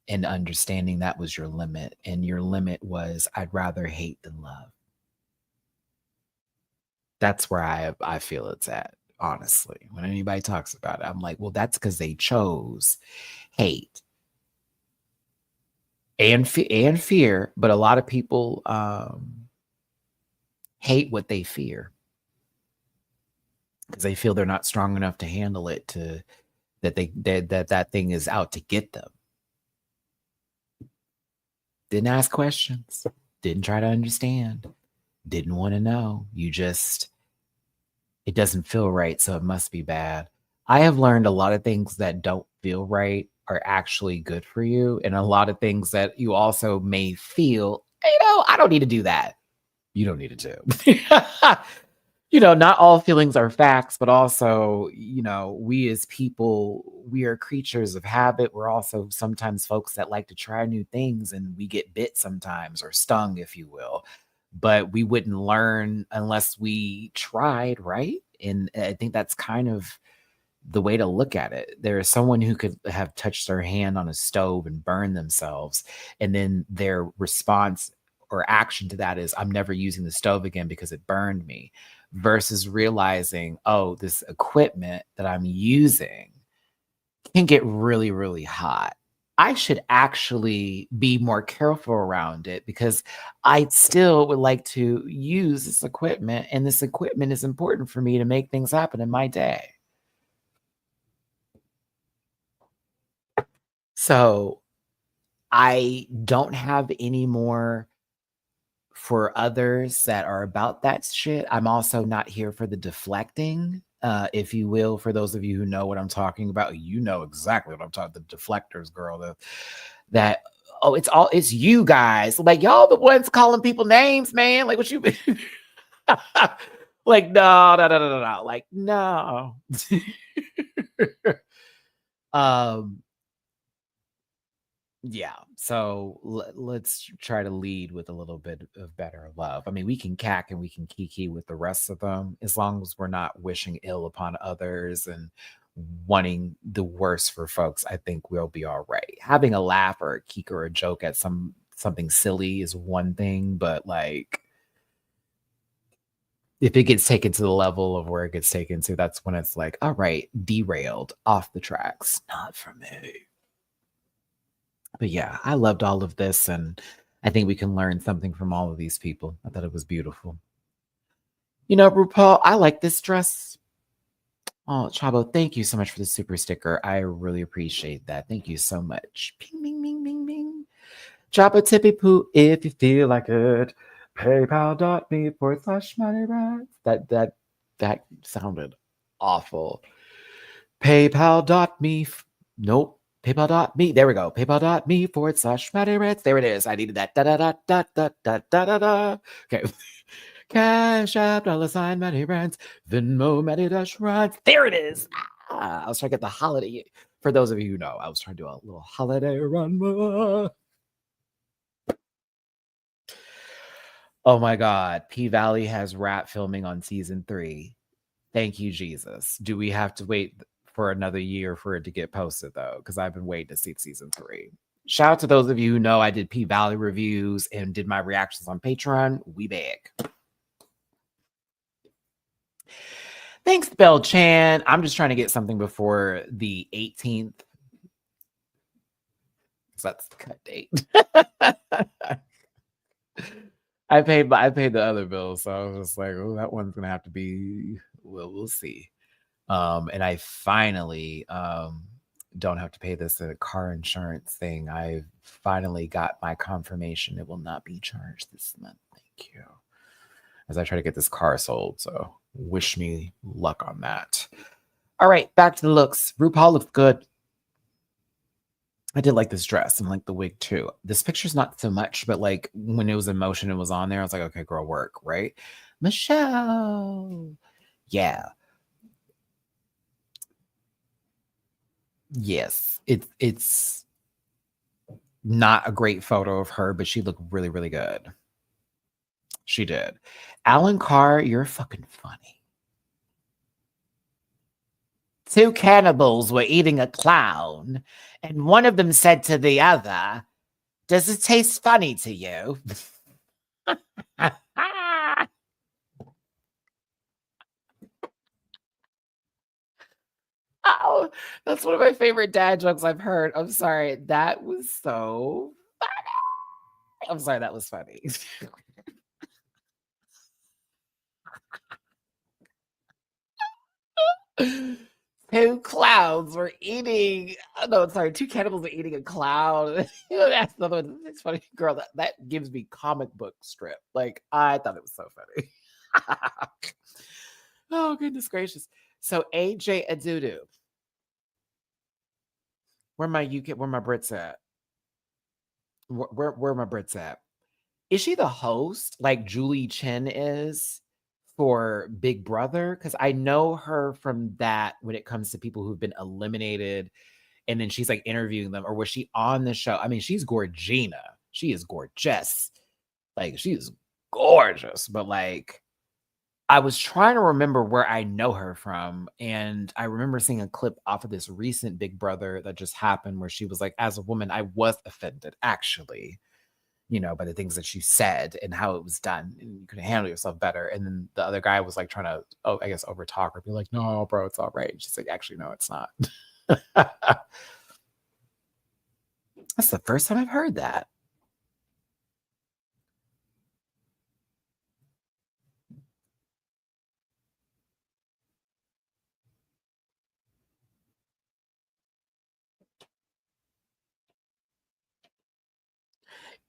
and understanding that was your limit. And your limit was, I'd rather hate than love. That's where I feel it's at, honestly. When anybody talks about it, I'm like, well, that's because they chose hate and fear. But a lot of people hate what they fear because they feel they're not strong enough to handle it, that thing is out to get them. Didn't ask questions, didn't try to understand, didn't want to know. It doesn't feel right, so it must be bad. I have learned a lot of things that don't feel right are actually good for you. And a lot of things that you also may feel, I don't need to do that. You don't need to do. Not all feelings are facts, but also, we as people, we are creatures of habit. We're also sometimes folks that like to try new things, and we get bit sometimes, or stung, if you will. But we wouldn't learn unless we tried, right? And I think that's kind of the way to look at it. There is someone who could have touched their hand on a stove and burn themselves, and then their response or action to that is, I'm never using the stove again because it burned me, versus realizing, oh, this equipment that I'm using can get really, really hot. I should actually be more careful around it because I still would like to use this equipment, and this equipment is important for me to make things happen in my day. So I don't have any more for others that are about that shit. I'm also not here for the deflecting, if you will. For those of you who know what I'm talking about, you know exactly what I'm talking. The deflectors, girl. That it's you guys. Like, y'all the ones calling people names, man. Like, what you like? No, no, no, no, no, no. Like, no. um. Yeah. So let's try to lead with a little bit of better love. I mean, we can cack and we can kiki with the rest of them, as long as we're not wishing ill upon others and wanting the worst for folks. I think we'll be all right. Having a laugh or a kik or a joke at something silly is one thing, but like, if it gets taken to the level of where it gets taken to, that's when it's like, all right, derailed off the tracks. Not for me. But yeah, I loved all of this, and I think we can learn something from all of these people. I thought it was beautiful. RuPaul, I like this dress. Oh, Chavo, thank you so much for the super sticker. I really appreciate that. Thank you so much. Ping, bing, bing, bing, bing. Drop a tippy poo if you feel like it. PayPal.me/MattyRants. That sounded awful. PayPal.me. Nope. PayPal.me. There we go. PayPal.me/MattyRants. There it is. I needed that. Da da da da da da da da da. Okay. Cash App, $MattyRants. Venmo, Matty-Rants. There it is. I was trying to get the holiday. For those of you who know, I was trying to do a little holiday run. Oh my God. P Valley has rat filming on season 3. Thank you, Jesus. Do we have to wait for another year for it to get posted, though? Because I've been waiting to see season 3. Shout out to those of you who know I did P Valley reviews and did my reactions on Patreon. We back. Thanks, Bell Chan. I'm just trying to get something before the 18th. So that's the cut date. I paid the other bill, so I was just like, oh, that one's gonna have to be. Well, we'll see. And I finally don't have to pay this car insurance thing. I finally got my confirmation it will not be charged this month. Thank you. As I try to get this car sold, so wish me luck on that. All right, back to the looks. RuPaul looks good. I did like this dress and like the wig too. This picture's not so much, but like when it was in motion, it was on there. I was like, okay, girl, work, right? Michelle. Yeah. Yes. It's not a great photo of her, but she looked really, really good. She did. Alan Carr, you're fucking funny. 2 cannibals were eating a clown, and one of them said to the other, "Does it taste funny to you?" Oh, that's one of my favorite dad jokes I've heard. I'm sorry. That was so funny. I'm sorry. That was funny. 2 clowns were eating. No, sorry. 2 cannibals were eating a clown. That's another one. It's funny, girl. That gives me comic book strip. Like, I thought it was so funny. Oh, goodness gracious. So AJ Adudu. Where my UK? Where my Brits at? Where my Brits at? Is she the host like Julie Chen is for Big Brother? Because I know her from that when it comes to people who've been eliminated, and then she's like interviewing them, or was she on the show? I mean, she's Gorgina. She is gorgeous. Like, she is gorgeous. But like, I was trying to remember where I know her from, and I remember seeing a clip off of this recent Big Brother that just happened where she was like, as a woman, I was offended, actually, by the things that she said and how it was done. And you could handle yourself better. And then the other guy was like trying to, I guess, overtalk her, be like, no, bro, it's all right. And she's like, actually, no, it's not. That's the first time I've heard that.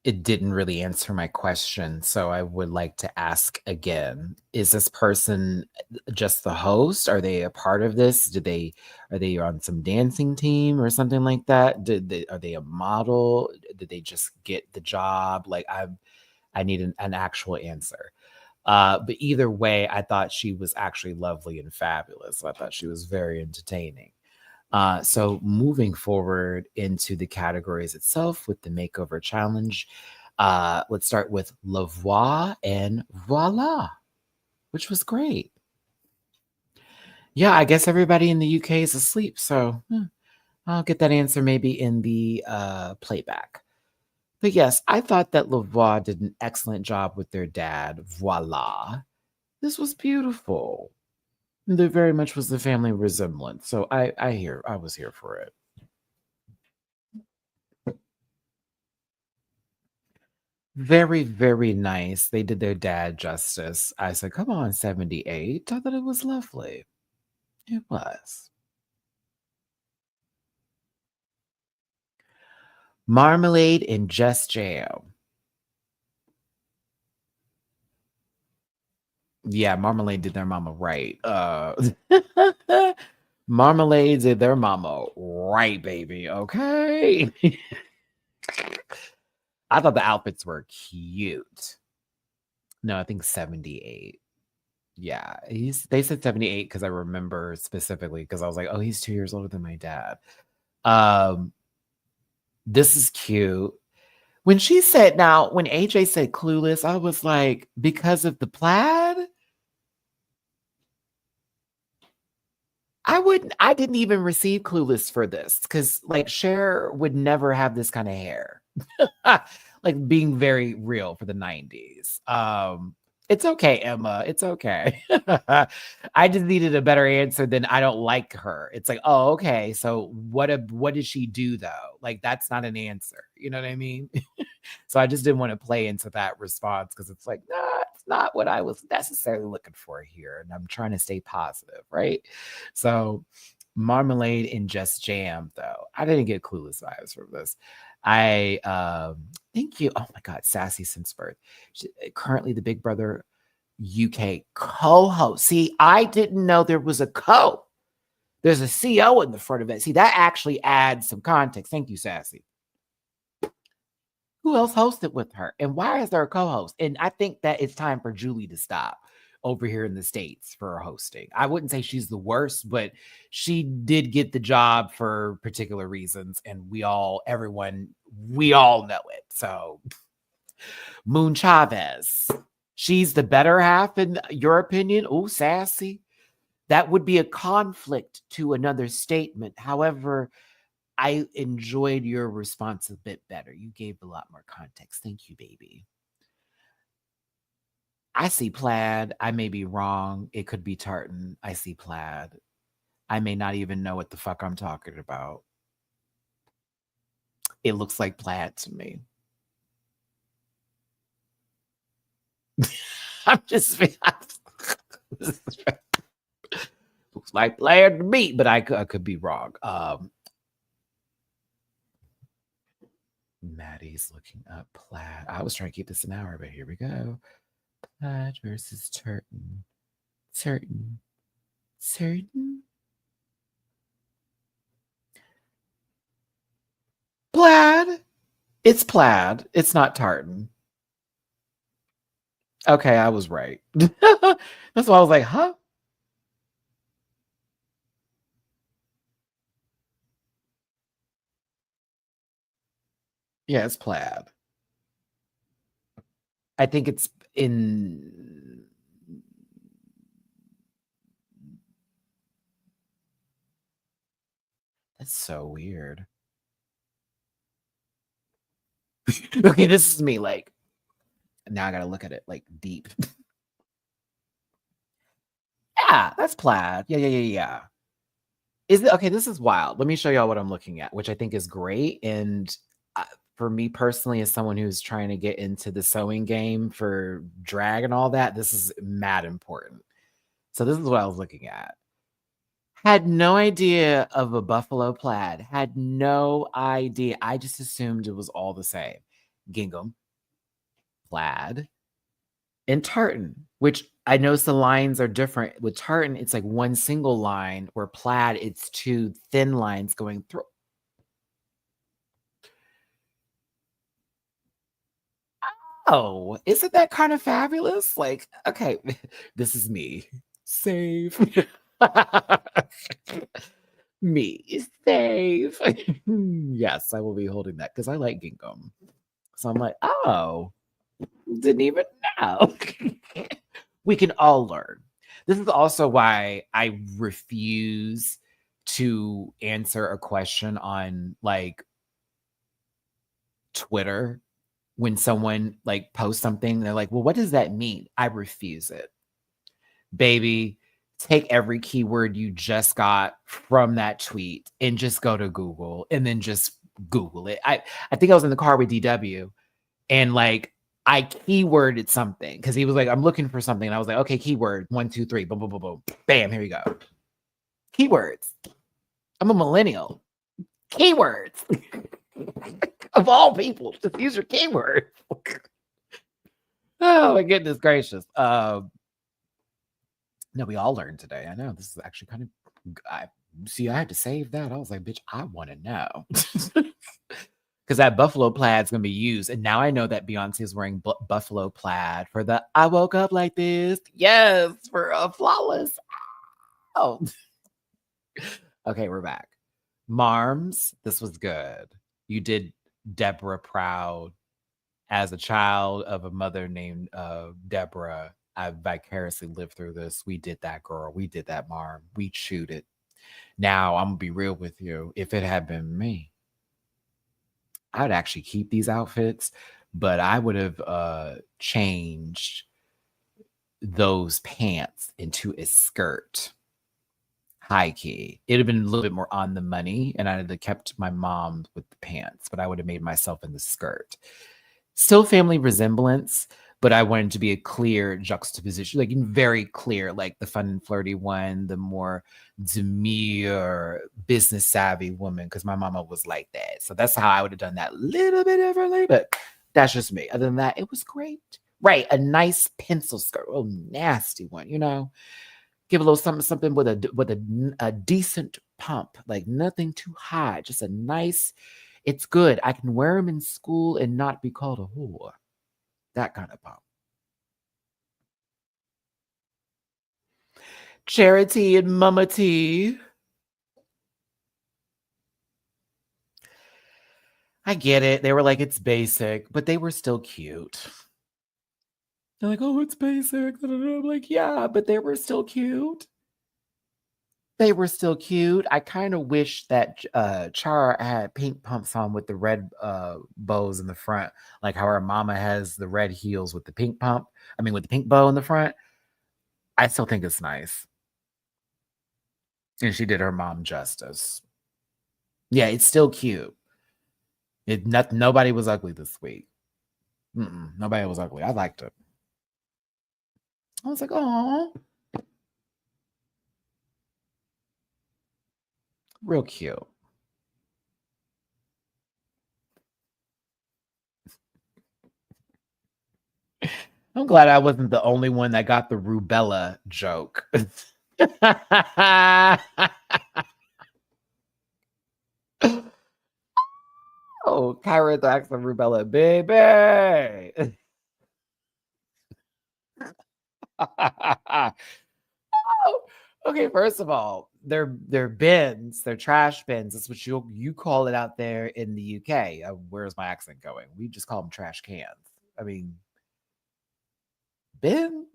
It didn't really answer my question, so I would like to ask again. Is this person just the host? Are they a part of this? Are they on some dancing team or something like that? Are they a model? Did they just get the job? Like, I need an actual answer. But either way, I thought she was actually lovely and fabulous. I thought she was very entertaining. So moving forward into the categories itself with the makeover challenge, let's start with La Voix and Voila, which was great. Yeah, I guess everybody in the UK is asleep, so I'll get that answer maybe in the playback. But yes, I thought that La Voix did an excellent job with their dad, Voila. This was beautiful. There very much was the family resemblance, so I was here for it. Very, very nice. They did their dad justice. I said, come on, 78. I thought it was lovely. It was. Marmalade and Just Jam. Yeah, Marmalade did their mama right. Marmalade did their mama right, baby. Okay. I thought the outfits were cute. No, I think 78. Yeah, they said 78 because I remember specifically because I was like, oh, he's 2 years older than my dad. Um, this is cute. When she said, now, when AJ said clueless, I was like, because of the plaid? I didn't even receive clueless for this because like Cher would never have this kind of hair. Like being very real for the 90s. It's okay, Emma. It's okay. I just needed a better answer than I don't like her. It's like, oh, okay. So what did she do though? Like that's not an answer. You know what I mean? So I just didn't want to play into that response because it's like, nah, it's not what I was necessarily looking for here. And I'm trying to stay positive, right? So Marmalade and Just Jam, though. I didn't get clueless vibes from this. I thank you. Oh my God, Sassy since birth. Currently the Big Brother UK co-host. See, I didn't know there was a co. There's a CO in the front of it. See, that actually adds some context. Thank you, Sassy. Who else hosted with her? And why is there a co-host? And I think that it's time for Julie to stop over here in the States for her hosting. I wouldn't say she's the worst, but she did get the job for particular reasons. And we all know it. So Moon Chavez, she's the better half in your opinion. Oh, Sassy. That would be a conflict to another statement. However, I enjoyed your response a bit better. You gave a lot more context. Thank you, baby. I see plaid. I may be wrong. It could be tartan. I see plaid. I may not even know what the fuck I'm talking about. It looks like plaid to me. I'm just looks like plaid to me, but I could be wrong. Maddie's looking up plaid. I was trying to keep this an hour, but here we go. Plaid versus tartan. Tartan. Tartan. Plaid. It's plaid. It's not tartan. Okay, I was right. That's why I was like, huh? Yeah, it's plaid. I think it's in. That's so weird. Okay, this is me. Like, now I gotta look at it like deep. Yeah, that's plaid. Yeah. Is it okay? This is wild. Let me show y'all what I'm looking at, which I think is great. And for me personally, as someone who's trying to get into the sewing game for drag and all that, this is mad important. So this is what I was looking at. Had no idea of a buffalo plaid. Had no idea. I just assumed it was all the same. Gingham, plaid, and tartan, which I noticed the lines are different. With tartan, it's like one single line, where plaid, it's two thin lines going through. Oh, isn't that kind of fabulous? Like, okay, this is me. Save. Me. Save. Yes, I will be holding that because I like gingham. So I'm like, oh, didn't even know. We can all learn. This is also why I refuse to answer a question on like Twitter when someone like posts something. They're like, well, what does that mean? I refuse it. Baby, take every keyword you just got from that tweet and just go to Google and then just Google it. I think I was in the car with DW and like I keyworded something because he was like, I'm looking for something. And I was like, okay, keyword 1, 2, 3, boom, boom, boom, boom. Bam, here we go. Keywords. I'm a millennial. Keywords. Of all people, just use your keyword. Oh my goodness gracious. No, we all learned today. I know this is actually kind of. I had to save that. I was like, bitch, I want to know. Because that buffalo plaid is going to be used. And now I know that Beyonce is wearing buffalo plaid for the I woke up like this. Yes, for a flawless. Oh. Okay, we're back. Marms, this was good. You did Deborah proud. As a child of a mother named Deborah, I vicariously lived through this. We did that, girl. We did that, Marm. We chewed it. Now, I'm going to be real with you. If it had been me, I would actually keep these outfits, but I would have changed those pants into a skirt. High key. It'd have been a little bit more on the money, and I'd have kept my mom with the pants, but I would have made myself in the skirt. Still family resemblance, but I wanted to be a clear juxtaposition, like very clear, like the fun and flirty one, the more demure, business savvy woman, because my mama was like that. So that's how I would have done that little bit differently, but that's just me. Other than that, it was great. Right, a nice pencil skirt, a nasty one, give a little something with a decent pump, like nothing too high, just a nice. It's good. I can wear them in school and not be called a whore. That kind of pump. Charity and Mama T. I get it. They were like, it's basic, but they were still cute. They're like, oh, it's basic. I'm like, yeah, but they were still cute. They were still cute. I kind of wish that Chara had pink pumps on with the red bows in the front, like how her mama has the red heels with the pink pump. I mean, with the pink bow in the front. I still think it's nice. And she did her mom justice. Yeah, it's still cute. Nobody was ugly this week. Nobody was ugly. I liked it. I was like, oh, real cute. I'm glad I wasn't the only one that got the rubella joke. Oh Oh, Kyra Thax and Rubella, baby. Oh, okay, first of all, they're bins, they're trash bins. That's what you call it out there in the UK. Where's my accent going? We just call them trash cans. I mean, bin.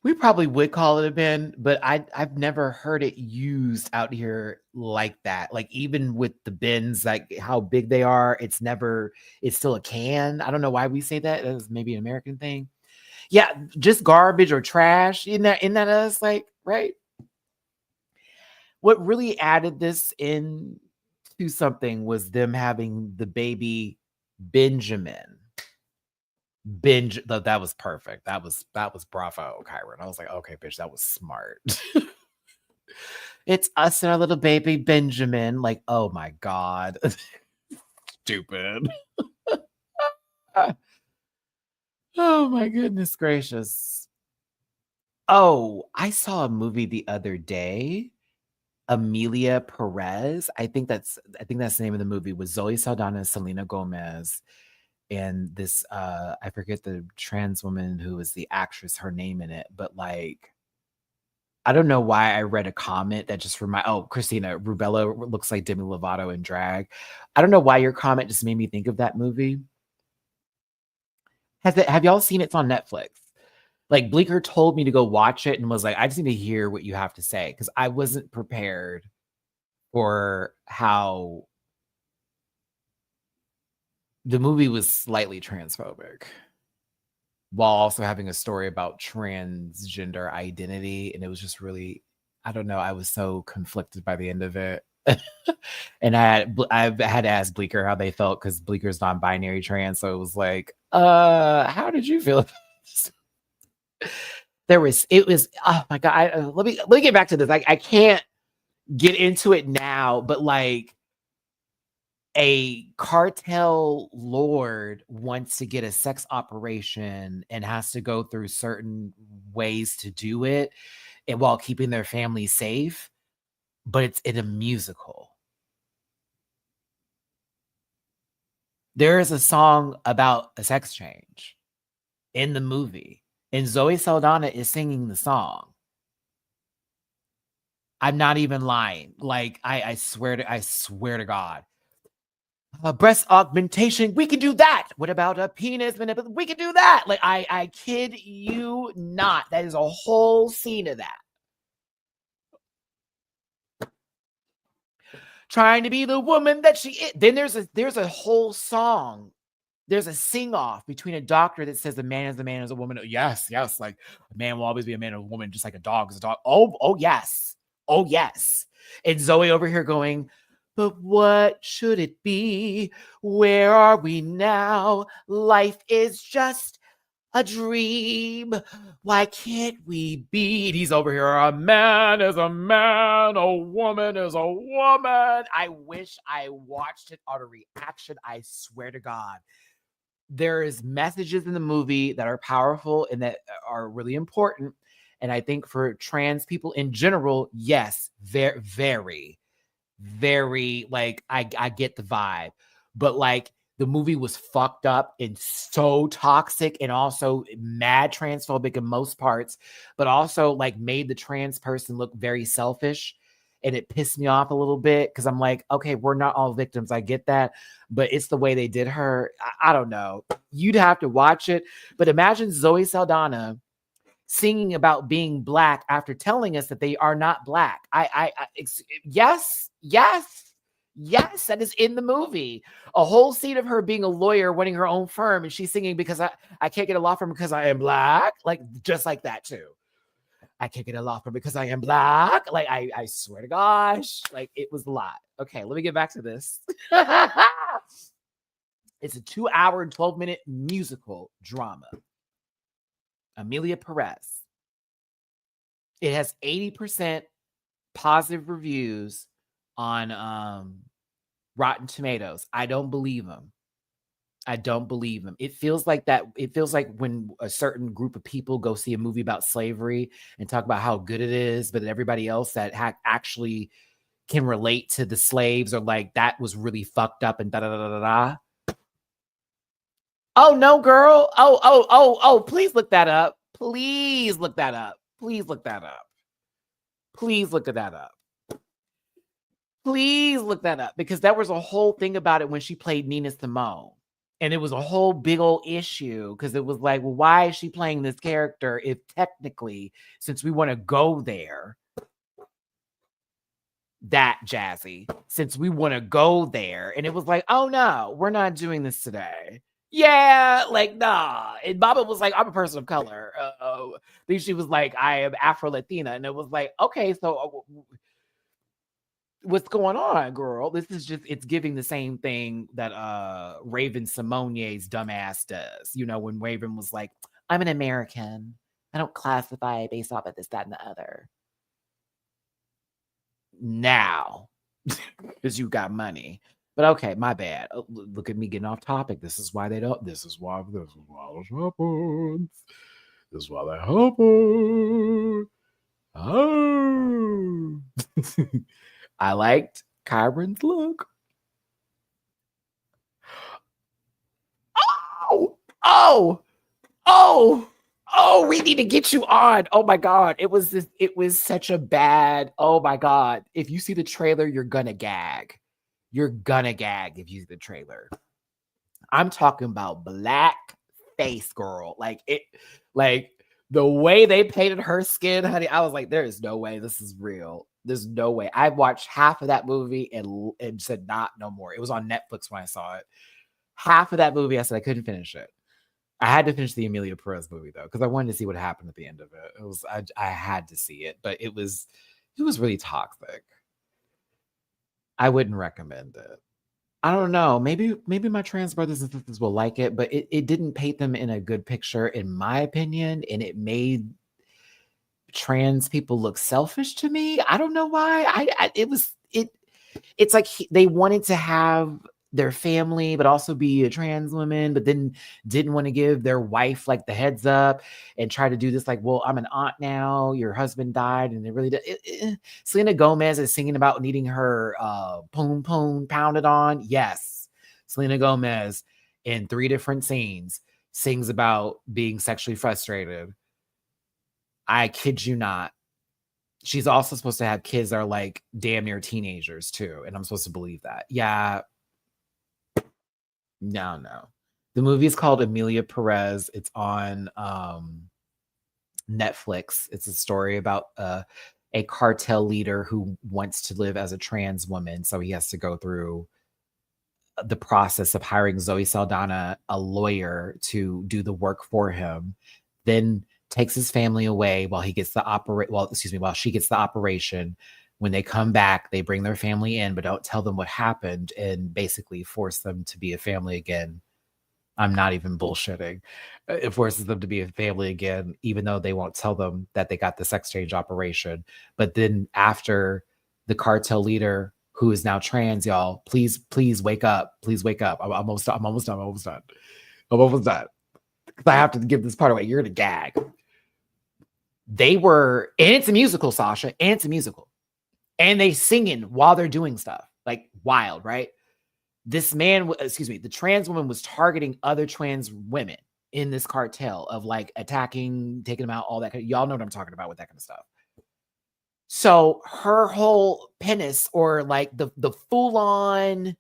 We probably would call it a bin, but I've never heard it used out here like that. Like even with the bins, like how big they are, it's still a can. I don't know why we say that. That's maybe an American thing. Yeah, just garbage or trash. In that us, like, right? What really added this in to something was them having the baby Benjamin. That was perfect. That was bravo, Kyron. I was like, okay, bitch, that was smart. It's us and our little baby Benjamin. Like, oh my God. Stupid. Oh my goodness gracious. Oh, I saw a movie the other day. Emilia Pérez. I think that's the name of the movie, with Zoe Saldana and Selena Gomez. And this I forget the trans woman who was the actress, her name in it, but like I don't know why I read a comment that just Christina Rubella looks like Demi Lovato in drag. I don't know why your comment just made me think of that movie. Have y'all seen it? It's on Netflix. Like Bleeker told me to go watch it and was like, I just need to hear what you have to say because I wasn't prepared for how the movie was slightly transphobic while also having a story about transgender identity. And it was just really, I don't know, I was so conflicted by the end of it. And I've had to ask Bleeker how they felt because Bleeker's non-binary trans. So it was like, how did you feel about this? Oh my God. Let me get back to this. I can't get into it now, but like a cartel lord wants to get a sex operation and has to go through certain ways to do it and while keeping their family safe, but it's in a musical. There is a song about a sex change in the movie, and Zoe Saldana is singing the song. I'm not even lying. Like I swear to God. Breast augmentation, we can do that. What about a penis? We can do that. Like I kid you not. That is a whole scene of that. Trying to be the woman that she is. Then there's a whole song. There's a sing off between a doctor that says a man is a woman. Yes, yes. Like a man will always be a man or a woman, just like a dog is a dog. Oh yes. Oh yes. And Zoe over here going, but what should it be? Where are we now? Life is just a dream. Why can't we be? And he's over here. A man is a man. A woman is a woman. I wish I watched it on a reaction. I swear to God. There is messages in the movie that are powerful and that are really important. And I think for trans people in general, yes, very, very, very, like, I get the vibe. But like the movie was fucked up and so toxic and also mad transphobic in most parts, but also like made the trans person look very selfish. And it pissed me off a little bit because I'm like, okay, we're not all victims. I get that. But it's the way they did her. I don't know. You'd have to watch it. But imagine Zoe Saldana singing about being Black after telling us that they are not Black. Yes, yes, yes, that is in the movie. A whole scene of her being a lawyer, running her own firm, and she's singing because I can't get a law firm because I am Black. Like, just like that, too. I can't get a law firm because I am Black. Like, I swear to gosh, like, it was a lot. Okay, let me get back to this. It's a 2-hour and 12-minute musical drama. Emilia Pérez. It has 80% positive reviews on Rotten Tomatoes. I don't believe them. I don't believe him. It feels like that. It feels like when a certain group of people go see a movie about slavery and talk about how good it is, but everybody else that actually can relate to the slaves or like that was really fucked up and da da da da da. Oh no, girl. Oh, please look that up. Please look that up. Please look that up. Please look that up. Please look that up because there was a whole thing about it when she played Nina Simone. And it was a whole big old issue because it was like, well, why is she playing this character if technically, since we want to go there, that jazzy, since we want to go there. And it was like, oh no, we're not doing this today. Yeah, like, nah. And Baba was like, I'm a person of color. Then she was like, I am Afro-Latina. And it was like, okay, so what's going on, girl? This is just, it's giving the same thing that Raven Simonier's dumbass does. You know, when Raven was like, I'm an American. I don't classify based off of this, that, and the other. Now, because you got money. But okay, my bad. Look at me getting off topic. This is why they don't. This is why this happens. This is why that happens. Oh. I liked Kyron's look. Oh, we need to get you on. Oh my God. It was such a bad, oh my God. If you see the trailer, you're gonna gag. You're gonna gag if you see the trailer. I'm talking about black face girl. Like the way they painted her skin, honey. I was like, there is no way this is real. There's no way. I watched half of that movie and said, not no more. It was on Netflix when I saw it. Half of that movie, I said I couldn't finish it. I had to finish the Emilia Pérez movie though, because I wanted to see what happened at the end of it. It was I had to see it, but it was really toxic. I wouldn't recommend it. I don't know. Maybe my trans brothers and sisters will like it, but it didn't paint them in a good picture, in my opinion, and it made trans people look selfish to me. I don't know why. It's like they wanted to have their family, but also be a trans woman, but then didn't want to give their wife like the heads up and try to do this like, well, I'm an aunt now. Your husband died, and it really did. Selena Gomez is singing about needing her poom poom pounded on. Yes, Selena Gomez in 3 different scenes sings about being sexually frustrated. I kid you not. She's also supposed to have kids that are like damn near teenagers too. And I'm supposed to believe that. Yeah. No. The movie is called Emilia Pérez. It's on Netflix. It's a story about a cartel leader who wants to live as a trans woman. So he has to go through the process of hiring Zoe Saldana, a lawyer, to do the work for him. Then takes his family away while she gets the operation. When they come back, they bring their family in, but don't tell them what happened and basically force them to be a family again. I'm not even bullshitting. It forces them to be a family again, even though they won't tell them that they got the sex change operation. But then after the cartel leader, who is now trans, y'all, please wake up. Please wake up. I'm almost done. Because I have to give this part away. You're going to gag. And it's a musical, Sasha, and it's a musical. And they singing while they're doing stuff. Like wild, right? The trans woman was targeting other trans women in this cartel of like attacking, taking them out, all that. Y'all know what I'm talking about with that kind of stuff. So her whole penis, or like the full on,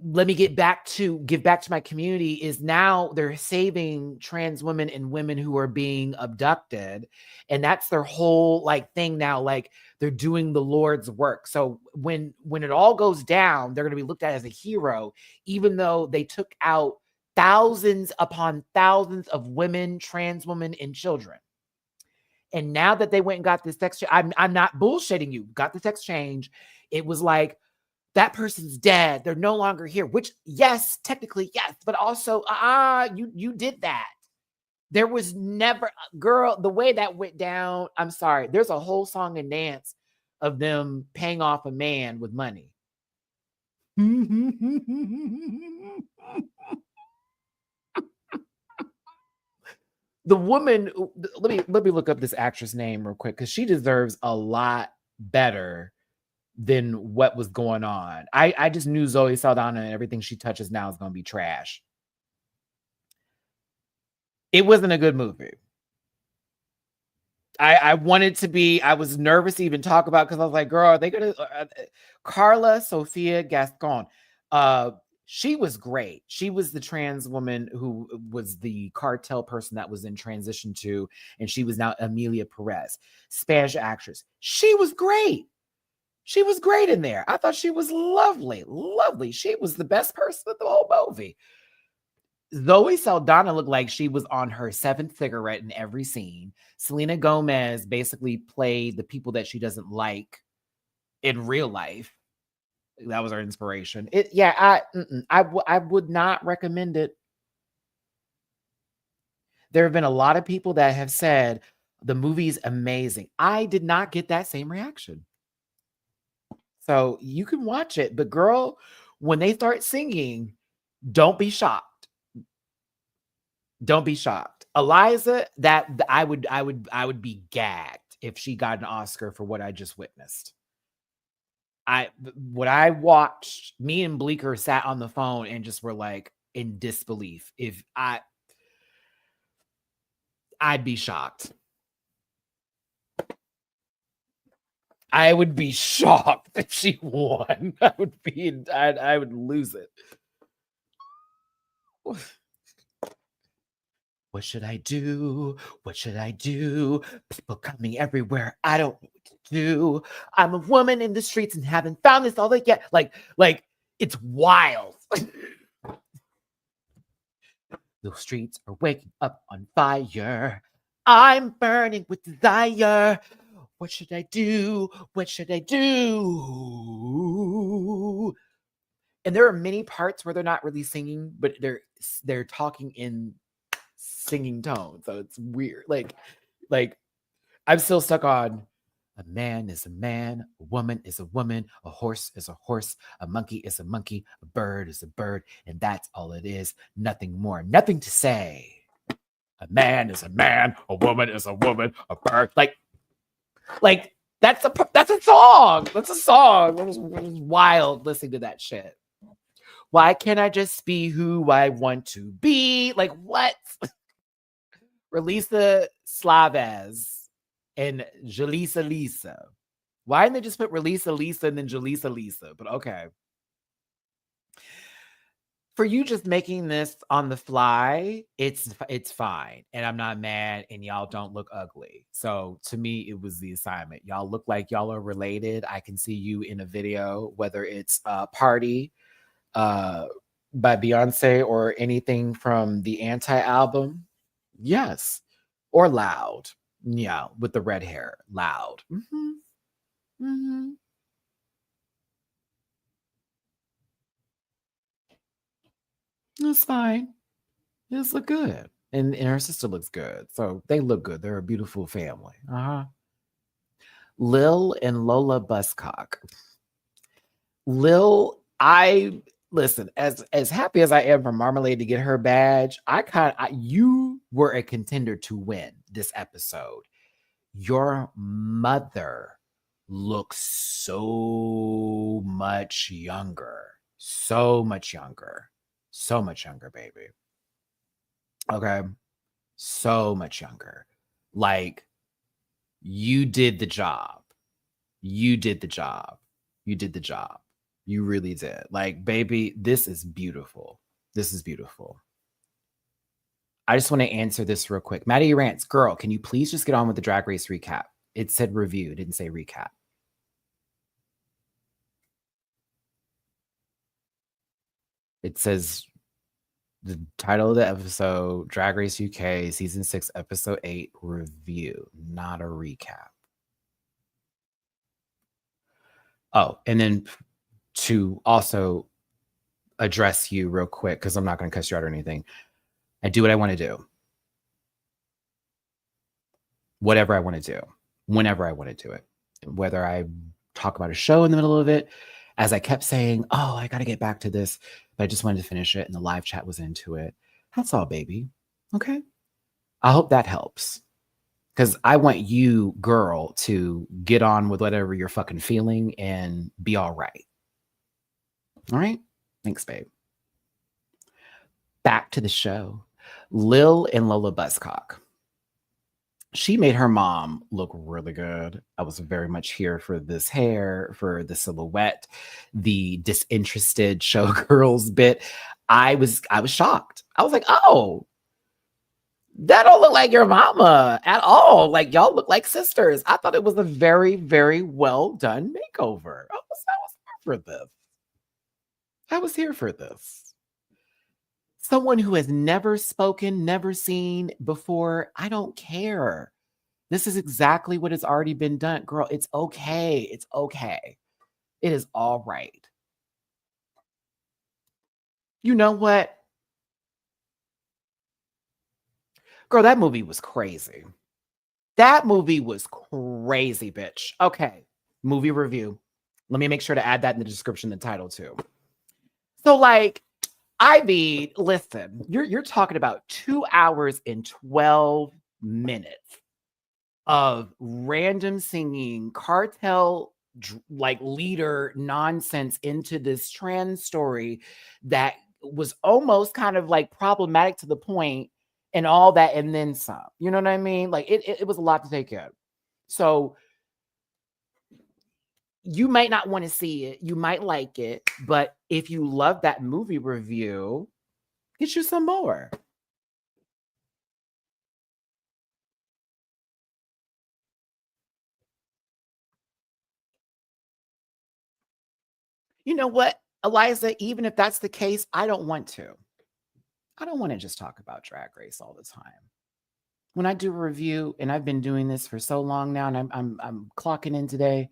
let me give back to my community, is now they're saving trans women and women who are being abducted. And that's their whole like thing now. Like they're doing the Lord's work. So when it all goes down, they're going to be looked at as a hero, even though they took out thousands upon thousands of women, trans women, and children. And now that they went and got this sex, I'm not bullshitting you, got the sex change. It was like, that person's dead. They're no longer here, which, yes, technically, yes, but also, you did that. There was never, girl, the way that went down, I'm sorry. There's a whole song and dance of them paying off a man with money. The woman, let me look up this actress name real quick because she deserves a lot better than what was going on. I just knew Zoe Saldana and everything she touches now is going to be trash. It wasn't a good movie. I wanted to be, I was nervous to even talk about because I was like, girl, are they going to, Carla Sofia Gascon, she was great. She was the trans woman who was the cartel person that was in transition to, and she was now Emilia Pérez, Spanish actress. She was great. She was great in there. I thought she was lovely, lovely. She was the best person of the whole movie. Zoe Saldana looked like she was on her 7th cigarette in every scene. Selena Gomez basically played the people that she doesn't like in real life. That was her inspiration. I would not recommend it. There have been a lot of people that have said the movie's amazing. I did not get that same reaction. So you can watch it, but girl, when they start singing, don't be shocked. Don't be shocked. Eliza, that I would be gagged if she got an Oscar for what I just witnessed. What I watched, me and Bleeker sat on the phone and just were like in disbelief. If I'd be shocked. I would be shocked if she won. I would lose it. What should I do? What should I do? People coming everywhere. I don't know what to do. I'm a woman in the streets and haven't found this all that yet. Like it's wild. The streets are waking up on fire. I'm burning with desire. What should I do? What should I do? And there are many parts where they're not really singing, but they're talking in singing tone. So it's weird. Like I'm still stuck on a man is a man, a woman is a woman, a horse is a horse, a monkey is a monkey, a bird is a bird, and that's all it is. Nothing more, nothing to say. A man is a man, a woman is a woman, a bird. Like that's a song. That's a song. It was wild listening to that shit. Why can't I just be who I want to be? Like what? Relisa Slavez and Jalisa Lisa. Why didn't they just put Relisa Lisa and then Jalisa Lisa? But okay. For you just making this on the fly, it's fine. And I'm not mad, and y'all don't look ugly. So to me, it was the assignment. Y'all look like y'all are related. I can see you in a video, whether it's Party by Beyonce or anything from the Anti album. Yes. Or Loud. Yeah, with the red hair. Loud. Mm-hmm. Mm-hmm. It's fine. It just look good. And her sister looks good. So they look good. They're a beautiful family. Uh-huh. Lil and Lola Buscock. Lil, listen, as happy as I am for Marmalade to get her badge, you were a contender to win this episode. Your mother looks so much younger. So much younger. So much younger, baby. Okay. So much younger. Like, you did the job. You did the job. You did the job. You really did. Like, baby, this is beautiful. This is beautiful. I just want to answer this real quick. Matty-Rants, girl, can you please just get on with the Drag Race recap? It said review. It didn't say recap. It says the title of the episode, Drag Race UK, Season 6, Episode 8, review, not a recap. Oh, and then to also address you real quick, because I'm not going to cuss you out or anything. I do what I want to do. Whatever I want to do. Whenever I want to do it. Whether I talk about a show in the middle of it, as I kept saying, oh, I got to get back to this. but I just wanted to finish it, and the live chat was into it. That's all, baby. Okay. I hope that helps. Because I want you, girl, to get on with whatever you're fucking feeling and be all right. All right? Thanks, babe. Back to the show. Lil and Lola Buzzcock. She made her mom look really good. I was very much here for this hair, for the silhouette, the disinterested showgirls bit. I was shocked. I was like, oh, that don't look like your mama at all. Like, y'all look like sisters. I thought it was a very, very well done makeover. I was here for this. I was here for this. Someone who has never spoken, never seen before, I don't care. This is exactly what has already been done. Girl, it's okay. It's okay. It is all right. You know what? Girl, that movie was crazy. That movie was crazy, bitch. Okay. Movie review. Let me make sure to add that in the description, the title too. So, like, Ivy, listen, you're talking about 2 hours and 12 minutes of random singing, cartel like leader nonsense into this trans story that was almost kind of like problematic to the point and all that and then some. You know what I mean? Like it was a lot to take in. So you might not want to see it. You might like it, but if you love that movie review, get you some more. You know what, Eliza, even if that's the case, I don't want to. I don't want to just talk about Drag Race all the time. When I do a review, and I've been doing this for so long now, and I'm clocking in today,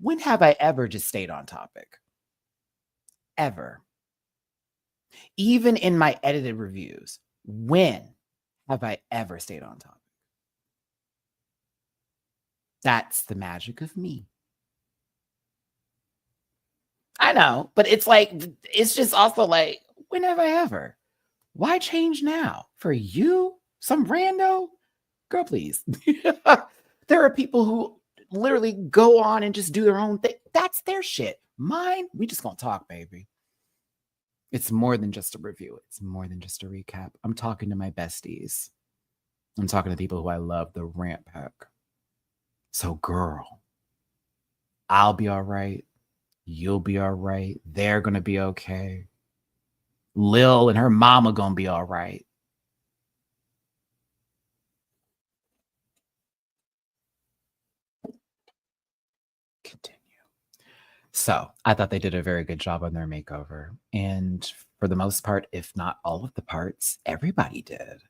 when have I ever just stayed on topic? Ever. Even in my edited reviews, when have I ever stayed on topic? That's the magic of me. I know, but it's like, it's just also like, when have I ever? Why change now? For you? Some rando? Girl, please. There are people who literally go on and just do their own thing. That's their shit. Mine, we just gonna talk, baby. It's more than just a review. It's more than just a recap. I'm talking to my besties. I'm talking to people who I love, the Rant Pack. So, girl, I'll be all right. You'll be all right. They're gonna be okay. Lil and her mama gonna be all right. Continue. So I thought they did a very good job on their makeover. And for the most part, if not all of the parts, everybody did.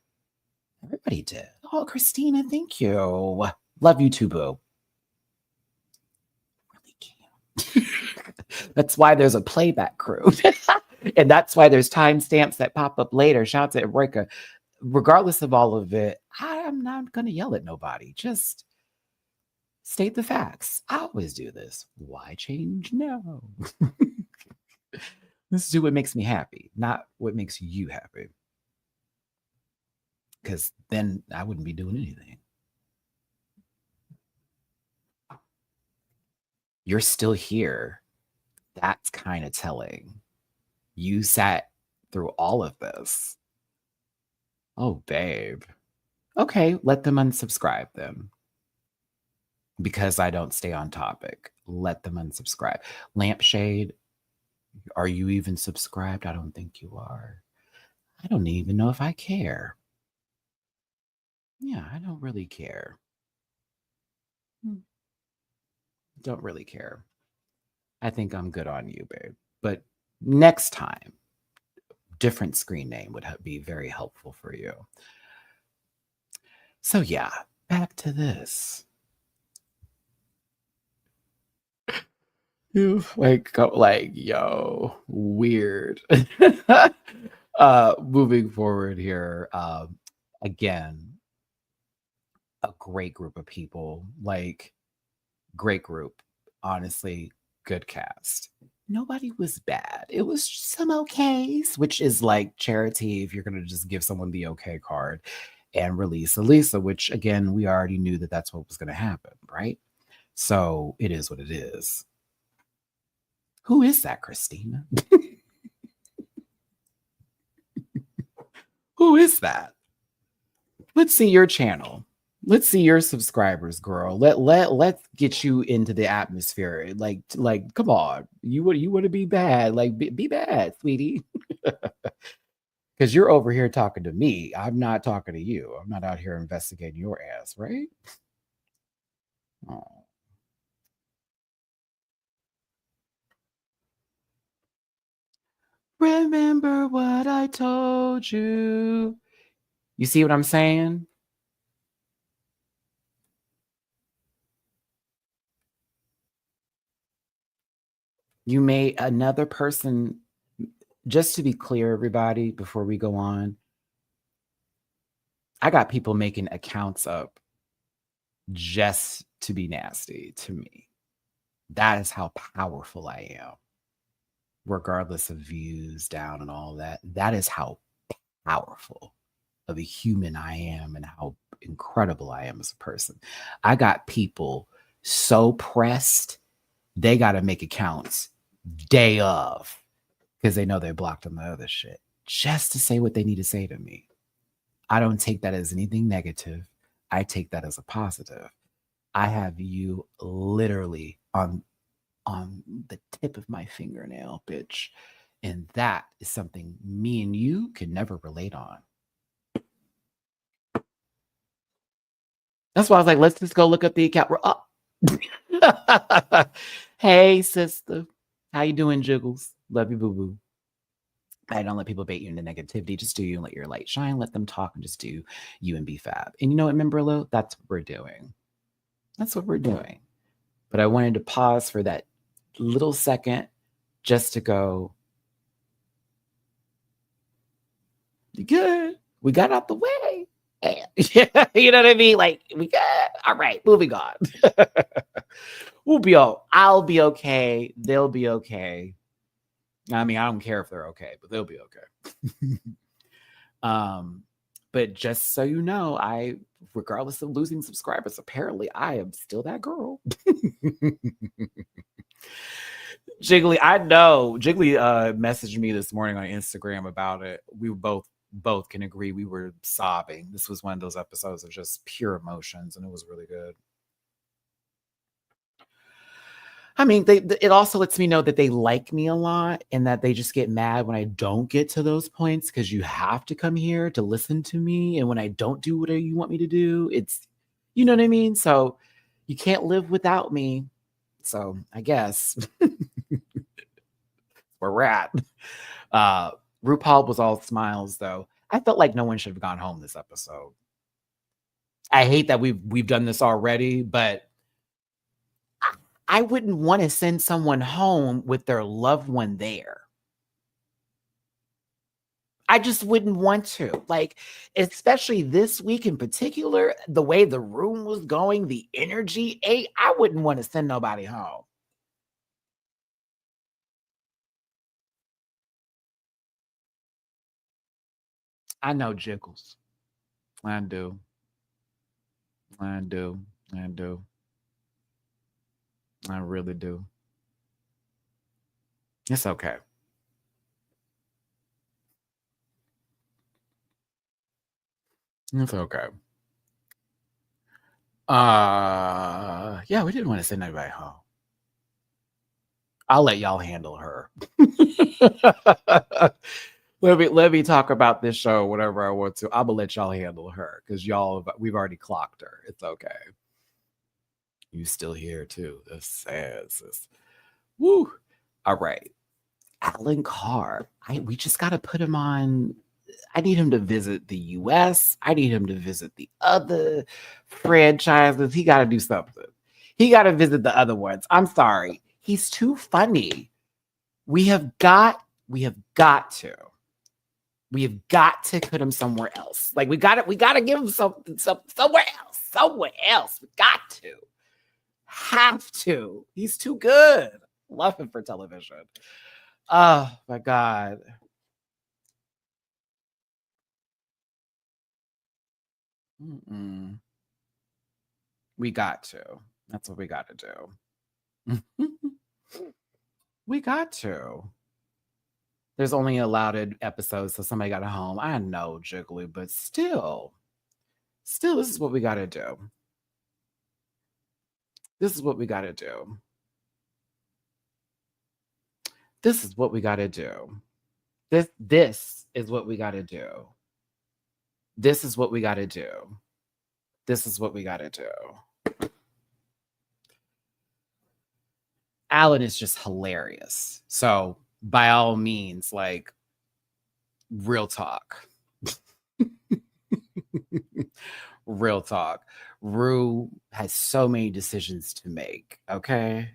Everybody did. Oh, Christina, thank you. Love you too, boo. Really can't. That's why there's a playback crew. And that's why there's timestamps that pop up later. Shout out to Eureka. Regardless of all of it, I'm not going to yell at nobody. Just state the facts. I always do this. Why change now? Let's do what makes me happy, not what makes you happy. Because then I wouldn't be doing anything. You're still here. That's kind of telling. You sat through all of this. Oh, babe. Okay, let them unsubscribe then. Because I don't stay on topic. Let them unsubscribe. Lampshade, are you even subscribed? I don't think you are. I don't even know if I care. Yeah, I don't really care. Don't really care. I think I'm good on you, babe. But next time, different screen name would be very helpful for you. So yeah, back to this. Like yo, weird. Moving forward here, again, a great group of people, like great group, honestly, good cast. nobody was bad. It was some okays, which is like charity if you're going to just give someone the okay card and release Elisa, which again, we already knew that that's what was going to happen, right? So it is what it is. Who is that, Christina? Who is that? Let's see your channel. Let's see your subscribers, girl. Let's get you into the atmosphere. Like come on. You want to be bad. Like be bad, sweetie. Because you're over here talking to me. I'm not talking to you. I'm not out here investigating your ass, right? Oh. Remember what I told you. You see what I'm saying? You made another person, just to be clear, everybody, before we go on, I got people making accounts up just to be nasty to me. That is how powerful I am, regardless of views down and all that. That is how powerful of a human I am and how incredible I am as a person. I got people so pressed, they got to make accounts day of because they know they're blocked on the other shit just to say what they need to say to me. I don't take that as anything negative. I take that as a positive. I have you literally on the tip of my fingernail, bitch. And that is something me and you can never relate on. That's why I was like, let's just go look up the account. We're up. Hey, sister. How you doing, Jiggles? Love you, boo-boo. I don't let people bait you into negativity. Just do you and let your light shine. Let them talk and just do you and be fab. And you know what, Memberlo? That's what we're doing. That's what we're doing. But I wanted to pause for that little second just to go, you good? We got out the way. You know what I mean? Like, we got, all right, moving on. I'll be okay. They'll be okay. I mean, I don't care if they're okay, but they'll be okay. But just so you know, regardless of losing subscribers, apparently I am still that girl. Jiggly, I know. Jiggly messaged me this morning on Instagram about it. We were both can agree we were sobbing. This was one of those episodes of just pure emotions, and it was really good. I mean, it also lets me know that they like me a lot and that they just get mad when I don't get to those points because you have to come here to listen to me. And when I don't do whatever you want me to do, it's, you know what I mean? So you can't live without me. So I guess where we're at. RuPaul was all smiles, though. I felt like no one should have gone home this episode. I hate that we've done this already, but I wouldn't want to send someone home with their loved one there. I just wouldn't want to. Like, especially this week in particular, the way the room was going, the energy, I wouldn't want to send nobody home. I know, Jiggles. I do. I do. I do. I really do. It's okay. It's okay. Yeah, we didn't want to send anybody home. I'll let y'all handle her. Let me talk about this show whatever I want to. I'm gonna let y'all handle her because we've already clocked her. It's okay. You still here too. That's sad, sis. Woo. All right. Alan Carr. We just gotta put him on. I need him to visit the US. I need him to visit the other franchises. He gotta do something. He gotta visit the other ones. I'm sorry. He's too funny. We have got to. We have got to put him somewhere else. Like we got to give him something somewhere else. We got to. Have to. He's too good. Love him for television. Oh my God. Mm-mm. We got to. That's what we got to do. We got to. There's only allotted episodes, so somebody got home. I know, Jiggly, but still, this is what we got to do. This is what we got to do. This is what we got to do. This is what we got to do. This is what we got to do. This is what we got to do. Alan is just hilarious. So by all means, like, real talk. Real talk. Rue has so many decisions to make, okay?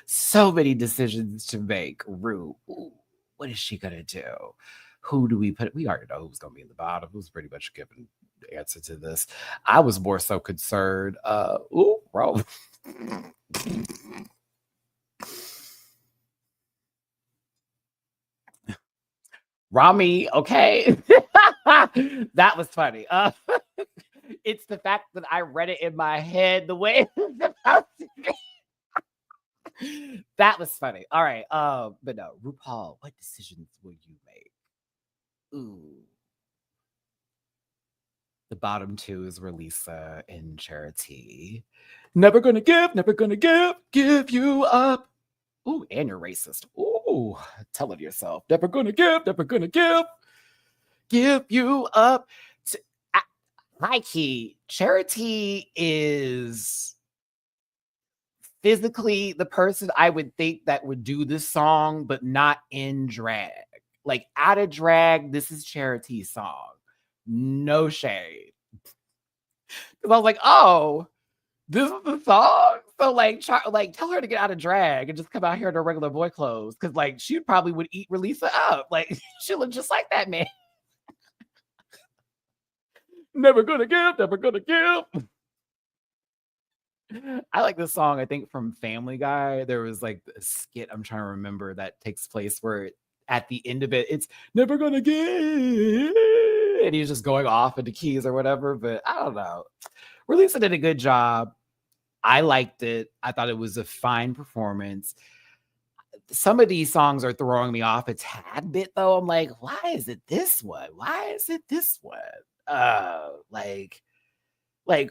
So many decisions to make. Rue, ooh, what is she gonna do? Who do we put? We already know who's gonna be in the bottom. Who's pretty much giving the answer to this. I was more so concerned. Bro. Rami, okay. That was funny. It's the fact that I read it in my head the way it was supposed to be. That was funny. All right. But no, RuPaul, what decisions will you make? Ooh. The bottom two is Relisa and Charity. Never gonna give you up. Ooh, and you're racist. Ooh, tell it yourself. Never gonna give you up. High key, Charity is physically the person I would think that would do this song, but not in drag. Like out of drag, this is Charity's song. No shade. Because I was like, oh, this is the song. So like, tell her to get out of drag and just come out here in her regular boy clothes. Because like, she probably would eat Relisa up. Like, she looked just like that man. Never gonna give. I like this song, I think from Family Guy. There was like a skit I'm trying to remember that takes place where at the end of it, it's never gonna give. And he's just going off into keys or whatever. But I don't know. Relisa did a good job. I liked it. I thought it was a fine performance. Some of these songs are throwing me off a tad bit, though. I'm like, why is it this one? Why is it this one? Like,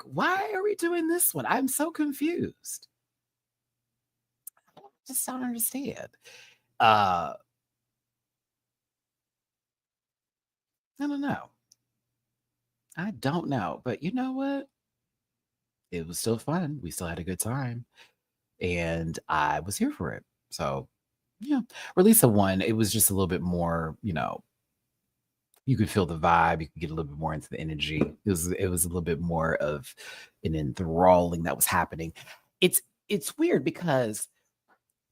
why are we doing this one? I'm so confused. I just don't understand. I don't know. I don't know. But you know what? It was still fun. We still had a good time. And I was here for it. So, yeah. Relisa won. It was just a little bit more, you could feel the vibe. You could get a little bit more into the energy. It was a little bit more of an enthralling that was happening. It's weird because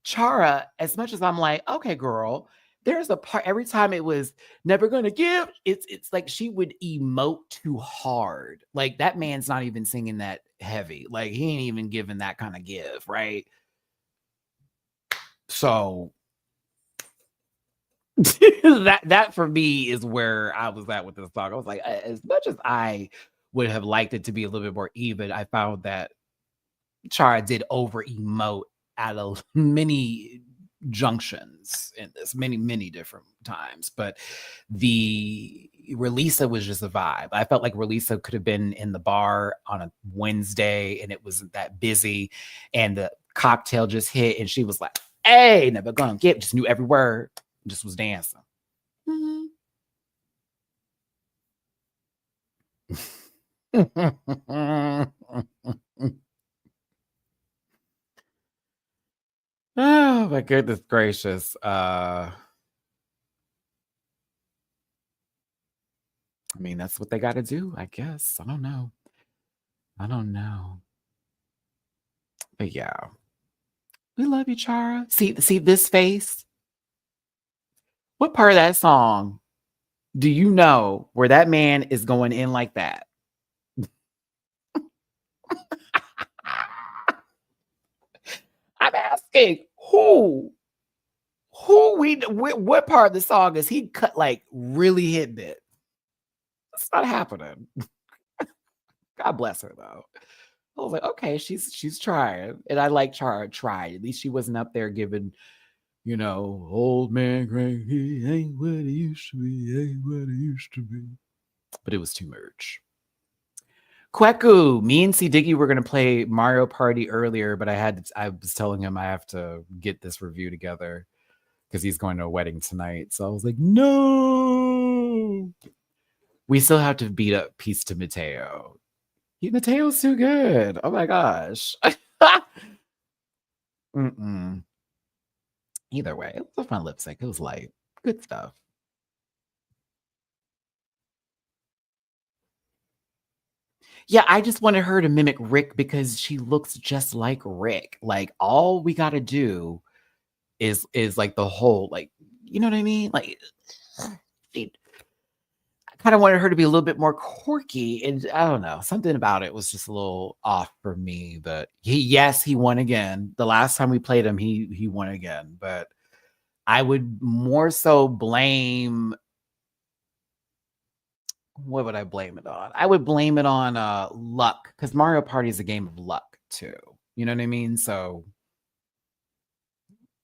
Chara, as much as I'm like, okay, girl, there's a part every time it was never gonna give. It's like she would emote too hard. Like that man's not even singing that heavy. Like he ain't even giving that kind of give, right? So that for me is where I was at with this song. I was like, as much as I would have liked it to be a little bit more even, I found that Chara did over emote at many junctions in this, many different times. But the Relisa was just a vibe. I felt like Relisa could have been in the bar on a Wednesday and it wasn't that busy, and the cocktail just hit, and she was like, "Hey, never gonna get." Just knew every word. Just was dancing. Mm-hmm. Oh my goodness gracious. I mean, that's what they got to do, I guess. I don't know. But yeah, we love you, Chara. See this face. What part of that song do you know where that man is going in like that? asking what part of the song is he cut like really hitting it? It's not happening. God bless her though. I was like, okay, she's trying, and I like Chara tried. At least she wasn't up there giving, old man crank. He ain't what he used to be. Ain't what he used to be. But it was too much. Kweku, me and C Diggy were gonna play Mario Party earlier, but I was telling him I have to get this review together because he's going to a wedding tonight. So I was like, no. We still have to beat up Peace to Mateo. Mateo's too good. Oh my gosh. Either way, it was a fun lip sync. It was light. Good stuff. Yeah, I just wanted her to mimic Rick because she looks just like Rick. Like all we got to do is like the whole, like, you know what I mean? Like I kind of wanted her to be a little bit more quirky, and I don't know, something about it was just a little off for me. But he won again. The last time we played him, he won again. But I would more so blame. What would I blame it on? I would blame it on luck, because Mario Party is a game of luck too. You know what I mean? So,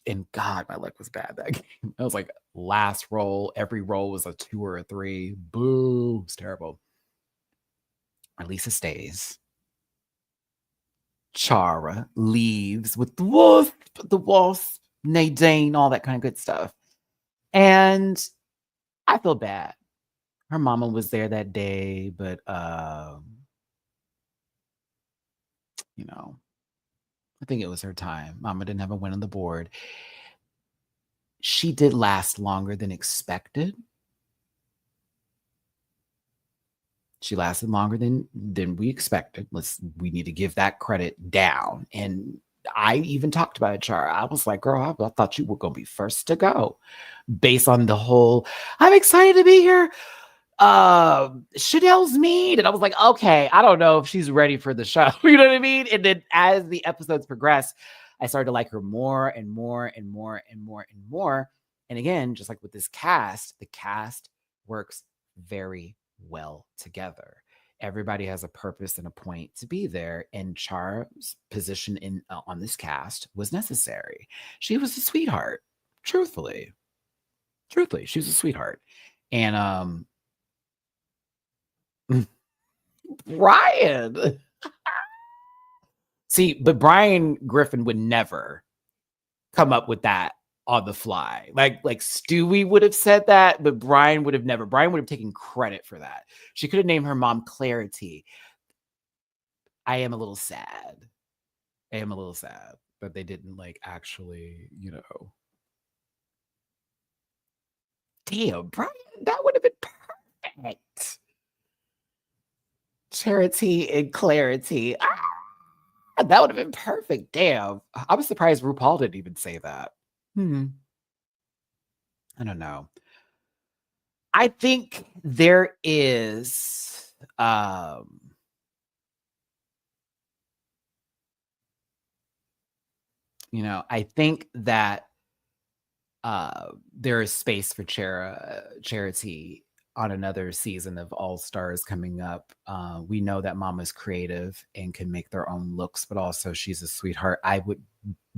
and God, my luck was bad that game. I was like, last roll, every roll was a 2 or a 3. Boo, it's terrible. Lisa stays. Chara leaves with the wasp, Nadine, all that kind of good stuff. And I feel bad. Her mama was there that day, but I think it was her time. Mama didn't have a win on the board. She did last longer than expected. She lasted longer than we expected. We need to give that credit down. And I even talked about it, Chara. I was like, girl, I thought you were going to be first to go based on the whole, I'm excited to be here. Chanel's mean. And I was like, okay, I don't know if she's ready for the show. You know what I mean? And then as the episodes progressed, I started to like her more and more and more and more and more. And again, just like with this cast, the cast works very well together. Everybody has a purpose and a point to be there, and Char's position in on this cast was necessary. She was a sweetheart, truthfully, she was a sweetheart. And Brian, see, but Brian Griffin would never come up with that on the fly. Like Stewie would have said that, but Brian would have never. Brian would have taken credit for that. She could have named her mom Clarity. I am a little sad that they didn't actually, damn, Brian, that would have been perfect. Charity and Clarity. That would have been perfect. Damn. I was surprised RuPaul didn't even say that. I don't know. I think there is I think that there is space for Charity on another season of All Stars coming up. We know that Mama's creative and can make their own looks, but also she's a sweetheart.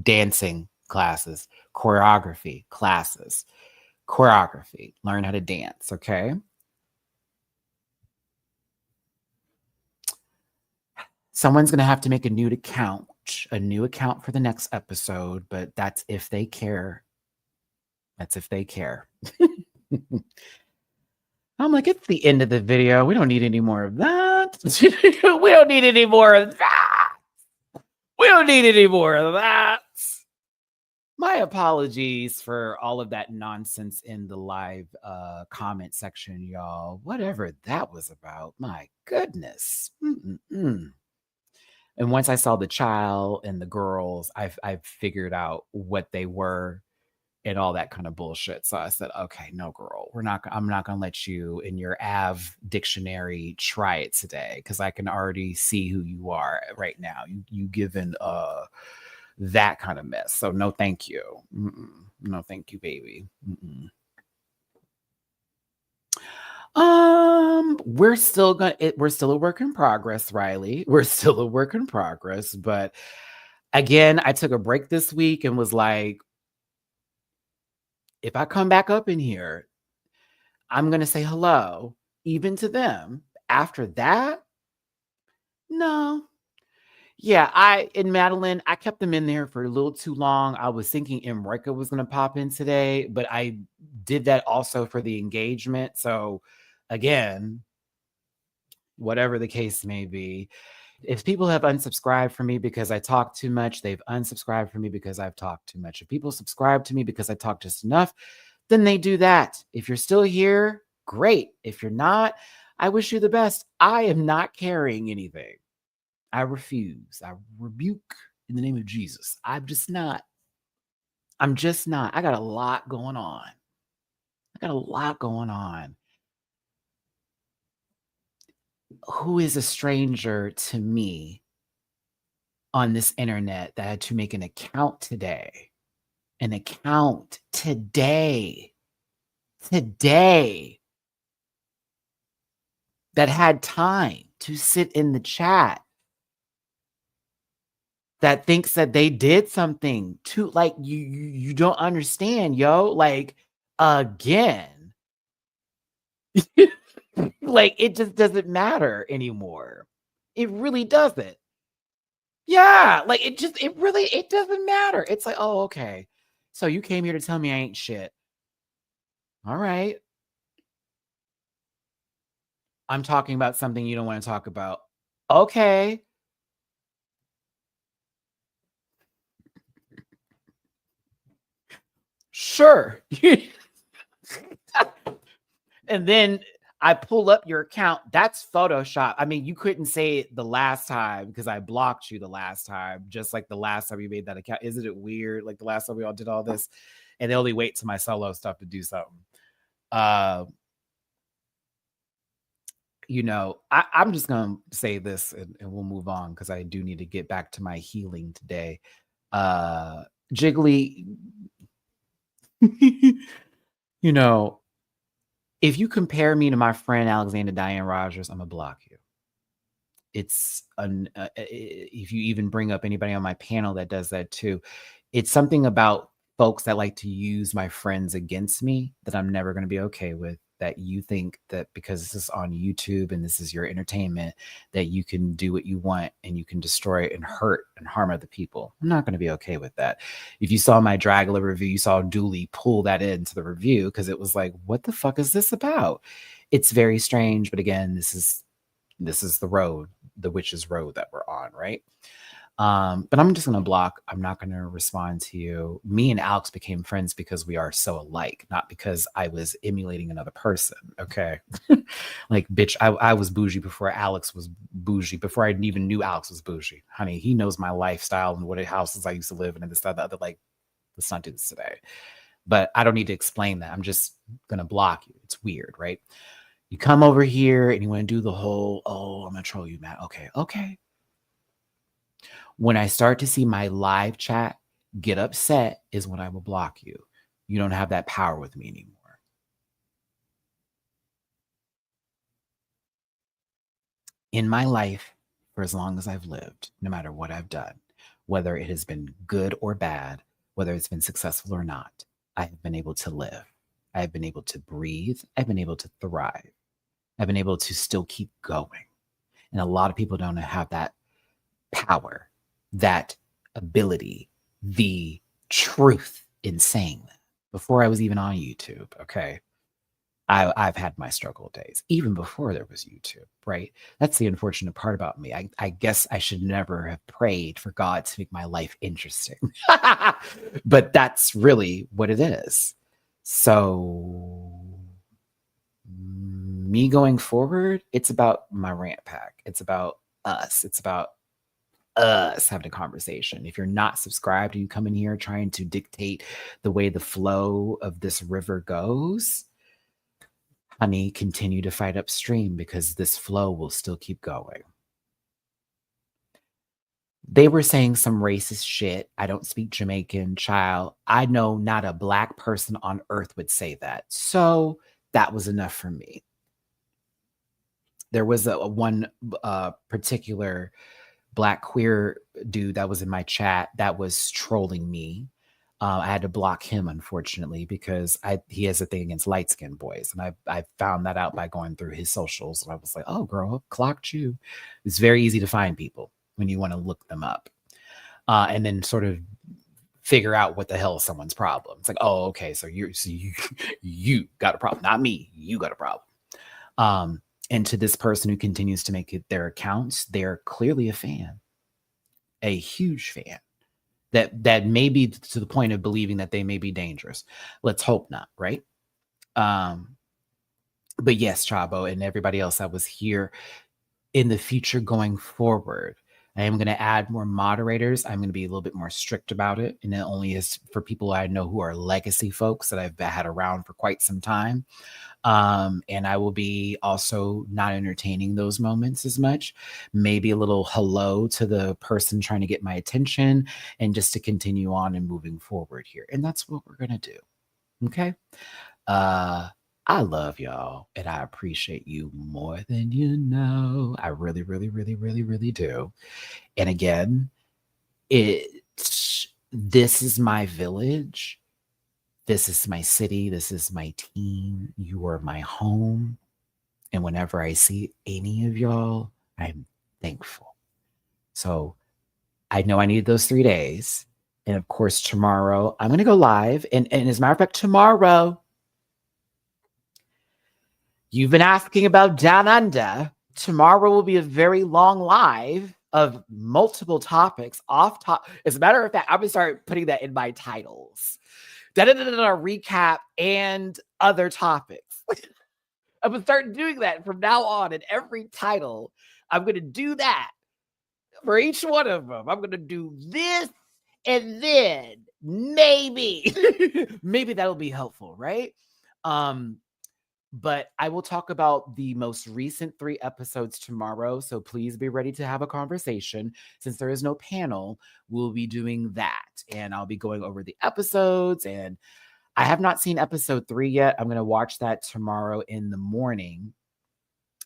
Dancing classes, choreography classes, learn how to dance, okay? Someone's going to have to make a new account for the next episode, but that's if they care. I'm like, it's the end of the video. We don't need any more of that. We don't need any more of that. My apologies for all of that nonsense in the live comment section, y'all. Whatever that was about. My goodness. And once I saw the child and the girls, I've figured out what they were and all that kind of bullshit. So I said, okay, no, girl, I'm not going to let you in your Av dictionary try it today, because I can already see who you are right now. You given that kind of mess. So no, thank you. No, thank you, baby. We're still a work in progress, Riley. We're still a work in progress. But again, I took a break this week and was like, if I come back up in here, I'm going to say hello, even to them. After that, no. Yeah, in Madeline, I kept them in there for a little too long. I was thinking Emrika was going to pop in today, but I did that also for the engagement. So again, whatever the case may be, if people have unsubscribed from me because I talk too much, they've unsubscribed from me because I've talked too much. If people subscribe to me because I talk just enough, then they do that. If you're still here, great. If you're not, I wish you the best. I am not carrying anything. I refuse. I rebuke in the name of Jesus. I'm just not. I got a lot going on. Who is a stranger to me on this internet that had to make an account today? An account today that had time to sit in the chat, that thinks that they did something to, like, you don't understand, yo. Like, again, like, it just doesn't matter anymore. It really doesn't. Yeah, like, it doesn't matter. It's like, oh, okay. So you came here to tell me I ain't shit. All right. I'm talking about something you don't want to talk about. Okay. Sure. And then I pull up your account. That's Photoshop. I mean, you couldn't say it the last time because I blocked you the last time, just like the last time you made that account. Isn't it weird? Like the last time we all did all this, and they only wait to my solo stuff to do something. I'm just gonna say this and we'll move on because I do need to get back to my healing today. Jiggly, if you compare me to my friend Alexander Diane Rogers, I'm gonna block you. It's if you even bring up anybody on my panel that does that too, it's something about folks that like to use my friends against me that I'm never going to be okay with. That you think that because this is on YouTube and this is your entertainment, that you can do what you want and you can destroy and hurt and harm other people. I'm not going to be okay with that. If you saw my Dragula review, you saw Dooley pull that into the review because it was like, what the fuck is this about? It's very strange, but again, this is the road, the witch's road that we're on, right? But I'm just going to block. I'm not going to respond to you. Me and Alex became friends because we are so alike, not because I was emulating another person. Okay. Like, bitch, I was bougie before Alex was bougie, before I even knew Alex was bougie. Honey, he knows my lifestyle and what houses I used to live in and this, that, the other. Like, let's not do this today. But I don't need to explain that. I'm just going to block you. It's weird, right? You come over here and you want to do the whole, oh, I'm going to troll you, Matt. Okay. When I start to see my live chat get upset is when I will block you. You don't have that power with me anymore. In my life, for as long as I've lived, no matter what I've done, whether it has been good or bad, whether it's been successful or not, I have been able to live. I have been able to breathe. I've been able to thrive. I've been able to still keep going. And a lot of people don't have that power, that ability, the truth in saying that. Before I was even on YouTube, okay, I've had my struggle days, even before there was YouTube, right? That's the unfortunate part about me. I guess I should never have prayed for God to make my life interesting. But that's really what it is. So me going forward, it's about my rant pack. It's about us. It's about us having a conversation. If you're not subscribed and you come in here trying to dictate the way the flow of this river goes, honey, continue to fight upstream because this flow will still keep going. They were saying some racist shit. I don't speak Jamaican, child. I know not a Black person on earth would say that. So that was enough for me. There was one particular Black queer dude that was in my chat that was trolling me. I had to block him, unfortunately, because he has a thing against light skinned boys. And I found that out by going through his socials. And I was like, oh, girl, clocked you. It's very easy to find people when you want to look them up. And then sort of figure out what the hell is someone's problem. It's like, oh, okay, so you got a problem, not me. You got a problem. And to this person who continues to make it their accounts, they're clearly a fan, a huge fan. That may be to the point of believing that they may be dangerous. Let's hope not, right? But yes, Chabo and everybody else that was here, in the future going forward, I am going to add more moderators. I'm going to be a little bit more strict about it. And it only is for people I know who are legacy folks that I've had around for quite some time. And I will be also not entertaining those moments as much. Maybe a little hello to the person trying to get my attention and just to continue on and moving forward here. And that's what we're going to do. Okay. I love y'all and I appreciate you more than you know. I really, really, really, really, really do. And again, this is my village. This is my city. This is my team. You are my home. And whenever I see any of y'all, I'm thankful. So I know I need those 3 days. And of course, tomorrow I'm going to go live. And as a matter of fact, tomorrow, you've been asking about Down Under. Tomorrow will be a very long live of multiple topics off top. As a matter of fact, I'm going to start putting that in my titles. Recap and other topics. I'm going to start doing that from now on in every title. I'm going to do that for each one of them. I'm going to do this and then maybe that'll be helpful, right? But I will talk about the most recent 3 episodes tomorrow. So please be ready to have a conversation. Since there is no panel, we'll be doing that. And I'll be going over the episodes. And I have not seen episode 3 yet. I'm going to watch that tomorrow in the morning.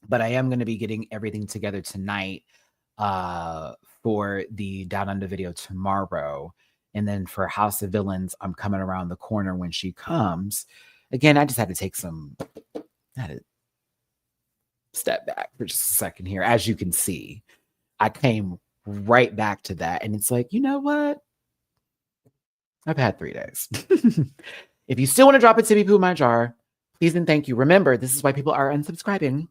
But I am going to be getting everything together tonight for the Down Under video tomorrow. And then for House of Villains, I'm coming around the corner when she comes. Again, I just had to take I had to step back for just a second here. As you can see, I came right back to that. And it's like, you know what? I've had 3 days. If you still want to drop a tippy poo in my jar, please and thank you. Remember, this is why people are unsubscribing.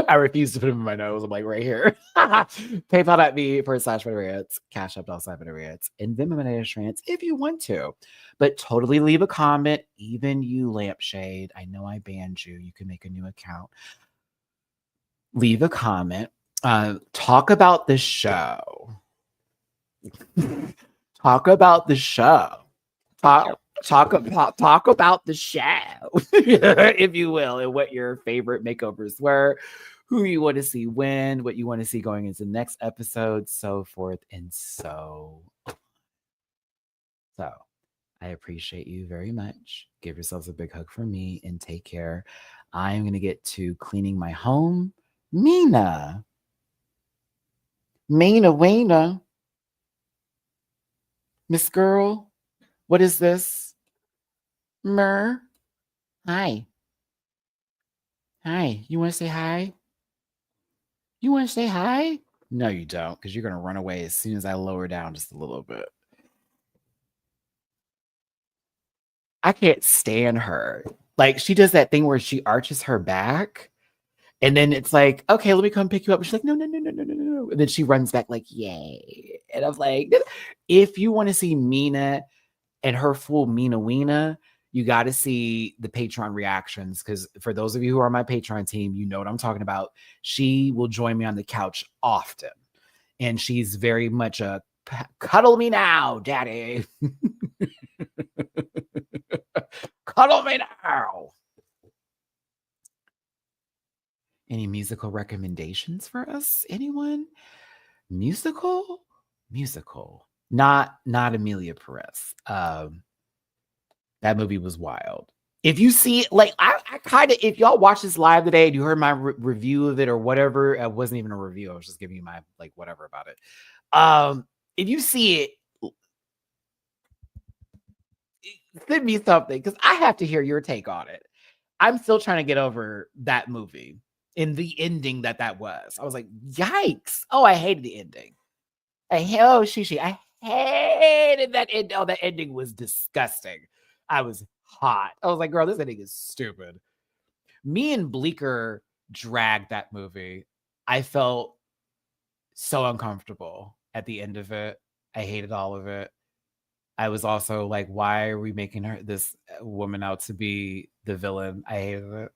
I refuse to put them in my nose. I'm like, right here. PayPal.me/MattyRants, Cash App /MattyRants, and Venmo MattyRants if you want to. But totally leave a comment. Even you, Lampshade. I know I banned you. You can make a new account. Leave a comment. Talk about the show. Talk about the show. Talk about the show, if you will, and what your favorite makeovers were, who you want to see win, what you want to see going into the next episode, so forth and so on. So I appreciate you very much. Give yourselves a big hug from me and take care. I'm going to get to cleaning my home. Mina Wayna. Miss Girl, what is this? Mer. Hi. Hi. You want to say hi? You want to say hi? No, you don't, because you're going to run away as soon as I lower down just a little bit. I can't stand her. Like, she does that thing where she arches her back, and then it's like, okay, let me come pick you up. And she's like, no. And then she runs back like, yay. And I'm like, if you want to see Mina and her full Mina Weena, you got to see the Patreon reactions, because for those of you who are on my Patreon team, you know what I'm talking about. She will join me on the couch often, and she's very much a cuddle me now, daddy. Cuddle me now. Any musical recommendations for us? Anyone? Musical? Not Emilia Pérez. That movie was wild. If you see it, like I kind of, if y'all watch this live today and you heard my review of it or whatever, it wasn't even a review. I was just giving you my like whatever about it. If you see it, send me something because I have to hear your take on it. I'm still trying to get over that movie and the ending that was. I was like, yikes! Oh, I hated the ending. I hated that end. Oh, that ending was disgusting. I was hot. I was like, girl, this ending is stupid. Me and Bleecker dragged that movie. I felt so uncomfortable at the end of it. I hated all of it. I was also like, why are we making this woman out to be the villain? I hated it.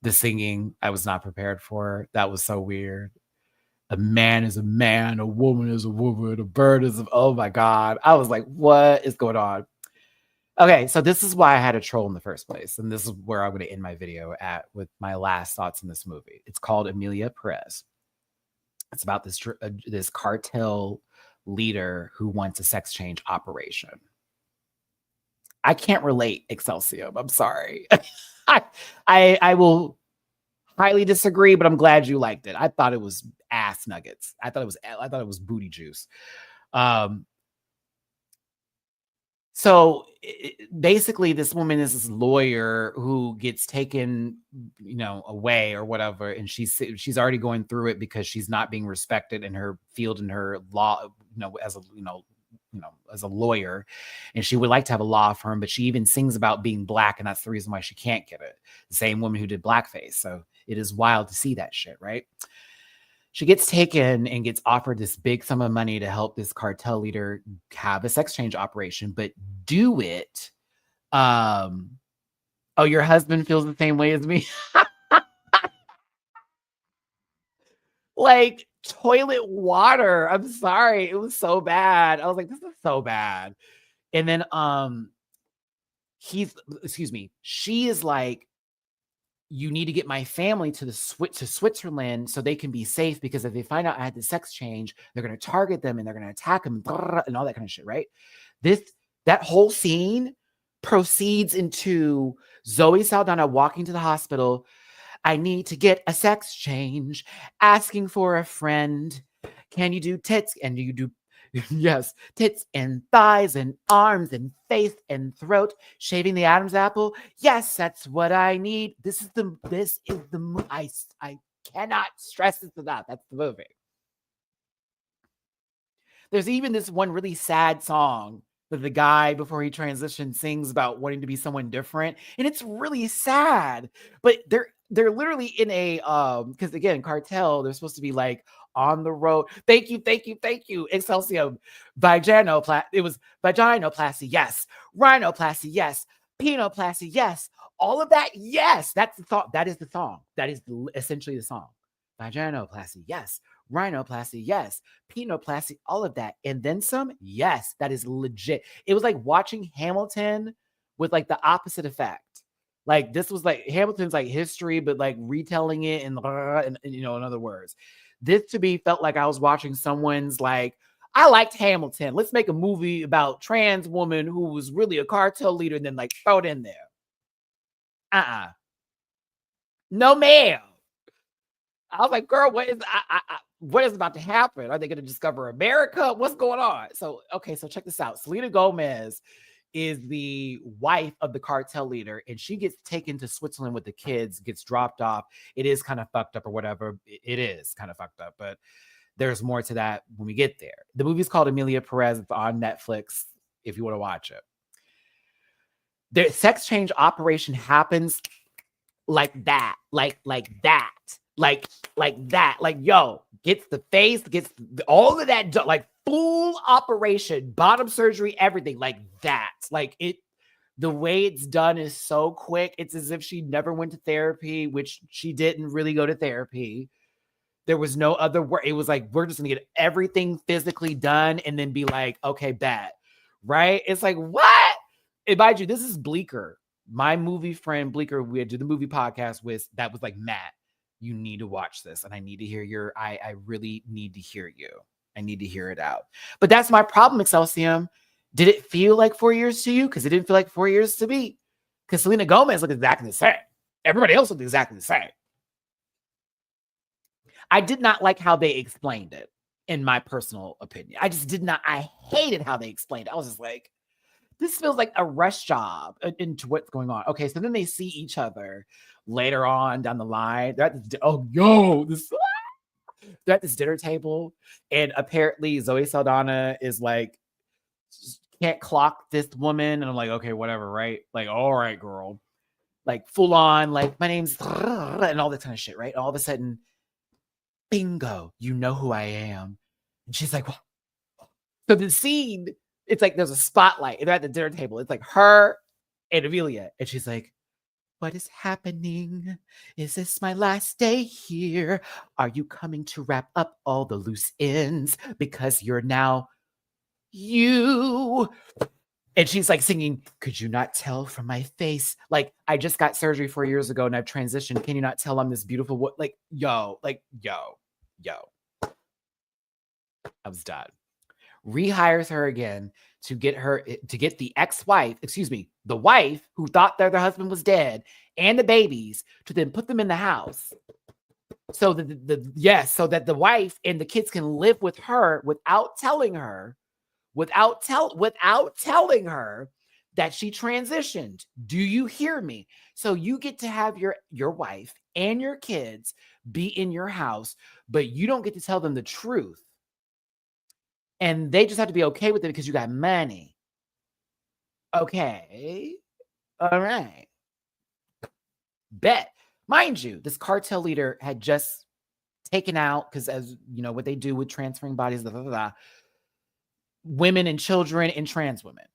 The singing, I was not prepared for. That was so weird. A man is a man, a woman is a woman, a bird is oh my God. I was like, what is going on? Okay, so this is why I had a troll in the first place. And this is where I'm going to end my video at with my last thoughts on this movie. It's called Emilia Pérez. It's about this cartel leader who wants a sex change operation. I can't relate, Excelsior. I'm sorry. I will highly disagree, but I'm glad you liked it. I thought it was ass nuggets. I thought it was booty juice. So basically, this woman is this lawyer who gets taken, away or whatever, and she's already going through it because she's not being respected in her field, in her law, as a lawyer, and she would like to have a law firm, but she even sings about being Black, and that's the reason why she can't get it. The same woman who did blackface. So it is wild to see that shit, right? She gets taken and gets offered this big sum of money to help this cartel leader have a sex change operation, but do it. Oh, your husband feels the same way as me. Like toilet water. I'm sorry. It was so bad. I was like, this is so bad. And then she is like, you need to get my family to Switzerland so they can be safe, because if they find out I had the sex change, they're going to target them and they're going to attack them and all that kind of shit, right? That whole scene proceeds into Zoe Saldana walking to the hospital. I need to get a sex change, asking for a friend. Can you do tits? And you do yes, tits and thighs and arms and face and throat, shaving the Adam's apple. Yes, that's what I need. This is the I cannot stress this enough. That's the movie. There's even this one really sad song that the guy before he transitioned sings about wanting to be someone different, and it's really sad. But they're literally in a because again, cartel, they're supposed to be like on the road. Thank you, Excelsior. It was vaginoplasty, yes. Rhinoplasty, yes. Penoplasty, yes. All of that, yes. That's the thought. That is the song. That is essentially the song. Vaginoplasty, yes. Rhinoplasty, yes. Penoplasty, all of that. And then some, yes. That is legit. It was like watching Hamilton with like the opposite effect. Like this was like Hamilton's like history, but like retelling it in other words. This to me felt like I was watching someone's like, I liked Hamilton. Let's make a movie about trans woman who was really a cartel leader and then like throw it in there. No, ma'am. I was like, girl, what is about to happen? Are they going to discover America? What's going on? So check this out. Selena Gomez is the wife of the cartel leader, and she gets taken to Switzerland with the kids, gets dropped off. It is kind of fucked up or whatever. It is kind of fucked up, but there's more to that when we get there. The movie's called Emilia Pérez. It's on Netflix if you want to watch it. The sex change operation happens like that, like that. Like that, like yo, gets the face, gets all of that, like full operation, bottom surgery, everything like that. Like it, the way it's done is so quick. It's as if she never went to therapy, which she didn't really go to therapy. There was no other work. It was like, we're just gonna get everything physically done and then be like, okay, bet. Right? It's like, what? And mind you, this is Bleecker. My movie friend Bleecker, we had do the movie podcast with, that was like Matt. You need to watch this, and I need to hear I really need to hear you. I need to hear it out. But that's my problem, Excelsium. Did it feel like 4 years to you? Because it didn't feel like 4 years to me. Because Selena Gomez looked exactly the same. Everybody else looked exactly the same. I did not like how they explained it, in my personal opinion. I just did not. I hated how they explained it. I was just like, this feels like a rush job into what's going on. Okay, so then they see each other later on down the line. They're at they're at this dinner table, and apparently Zoe Saldana is like, can't clock this woman, and I'm like, okay, whatever, right? Like, all right, girl, like full on, like my name's and all that kind of shit, right? All of a sudden, bingo, you know who I am, and she's like, well, so the scene, it's like there's a spotlight, and they're at the dinner table. It's like her and Emilia, and she's like, what is happening? Is this my last day here? Are you coming to wrap up all the loose ends because you're now you? And she's like singing, could you not tell from my face? Like, I just got surgery 4 years ago and I've transitioned. Can you not tell I'm this beautiful? Like, yo. I was done. Rehires her again to get the ex-wife, the wife who thought that their husband was dead and the babies, to then put them in the house so that so that the wife and the kids can live with her without telling her that she transitioned. Do you hear me? So you get to have your wife and your kids be in your house, but you don't get to tell them the truth. And they just have to be okay with it because you got money. Okay. All right. Bet. Mind you, this cartel leader had just taken out, because as you know, what they do with transferring bodies, women and children and trans women.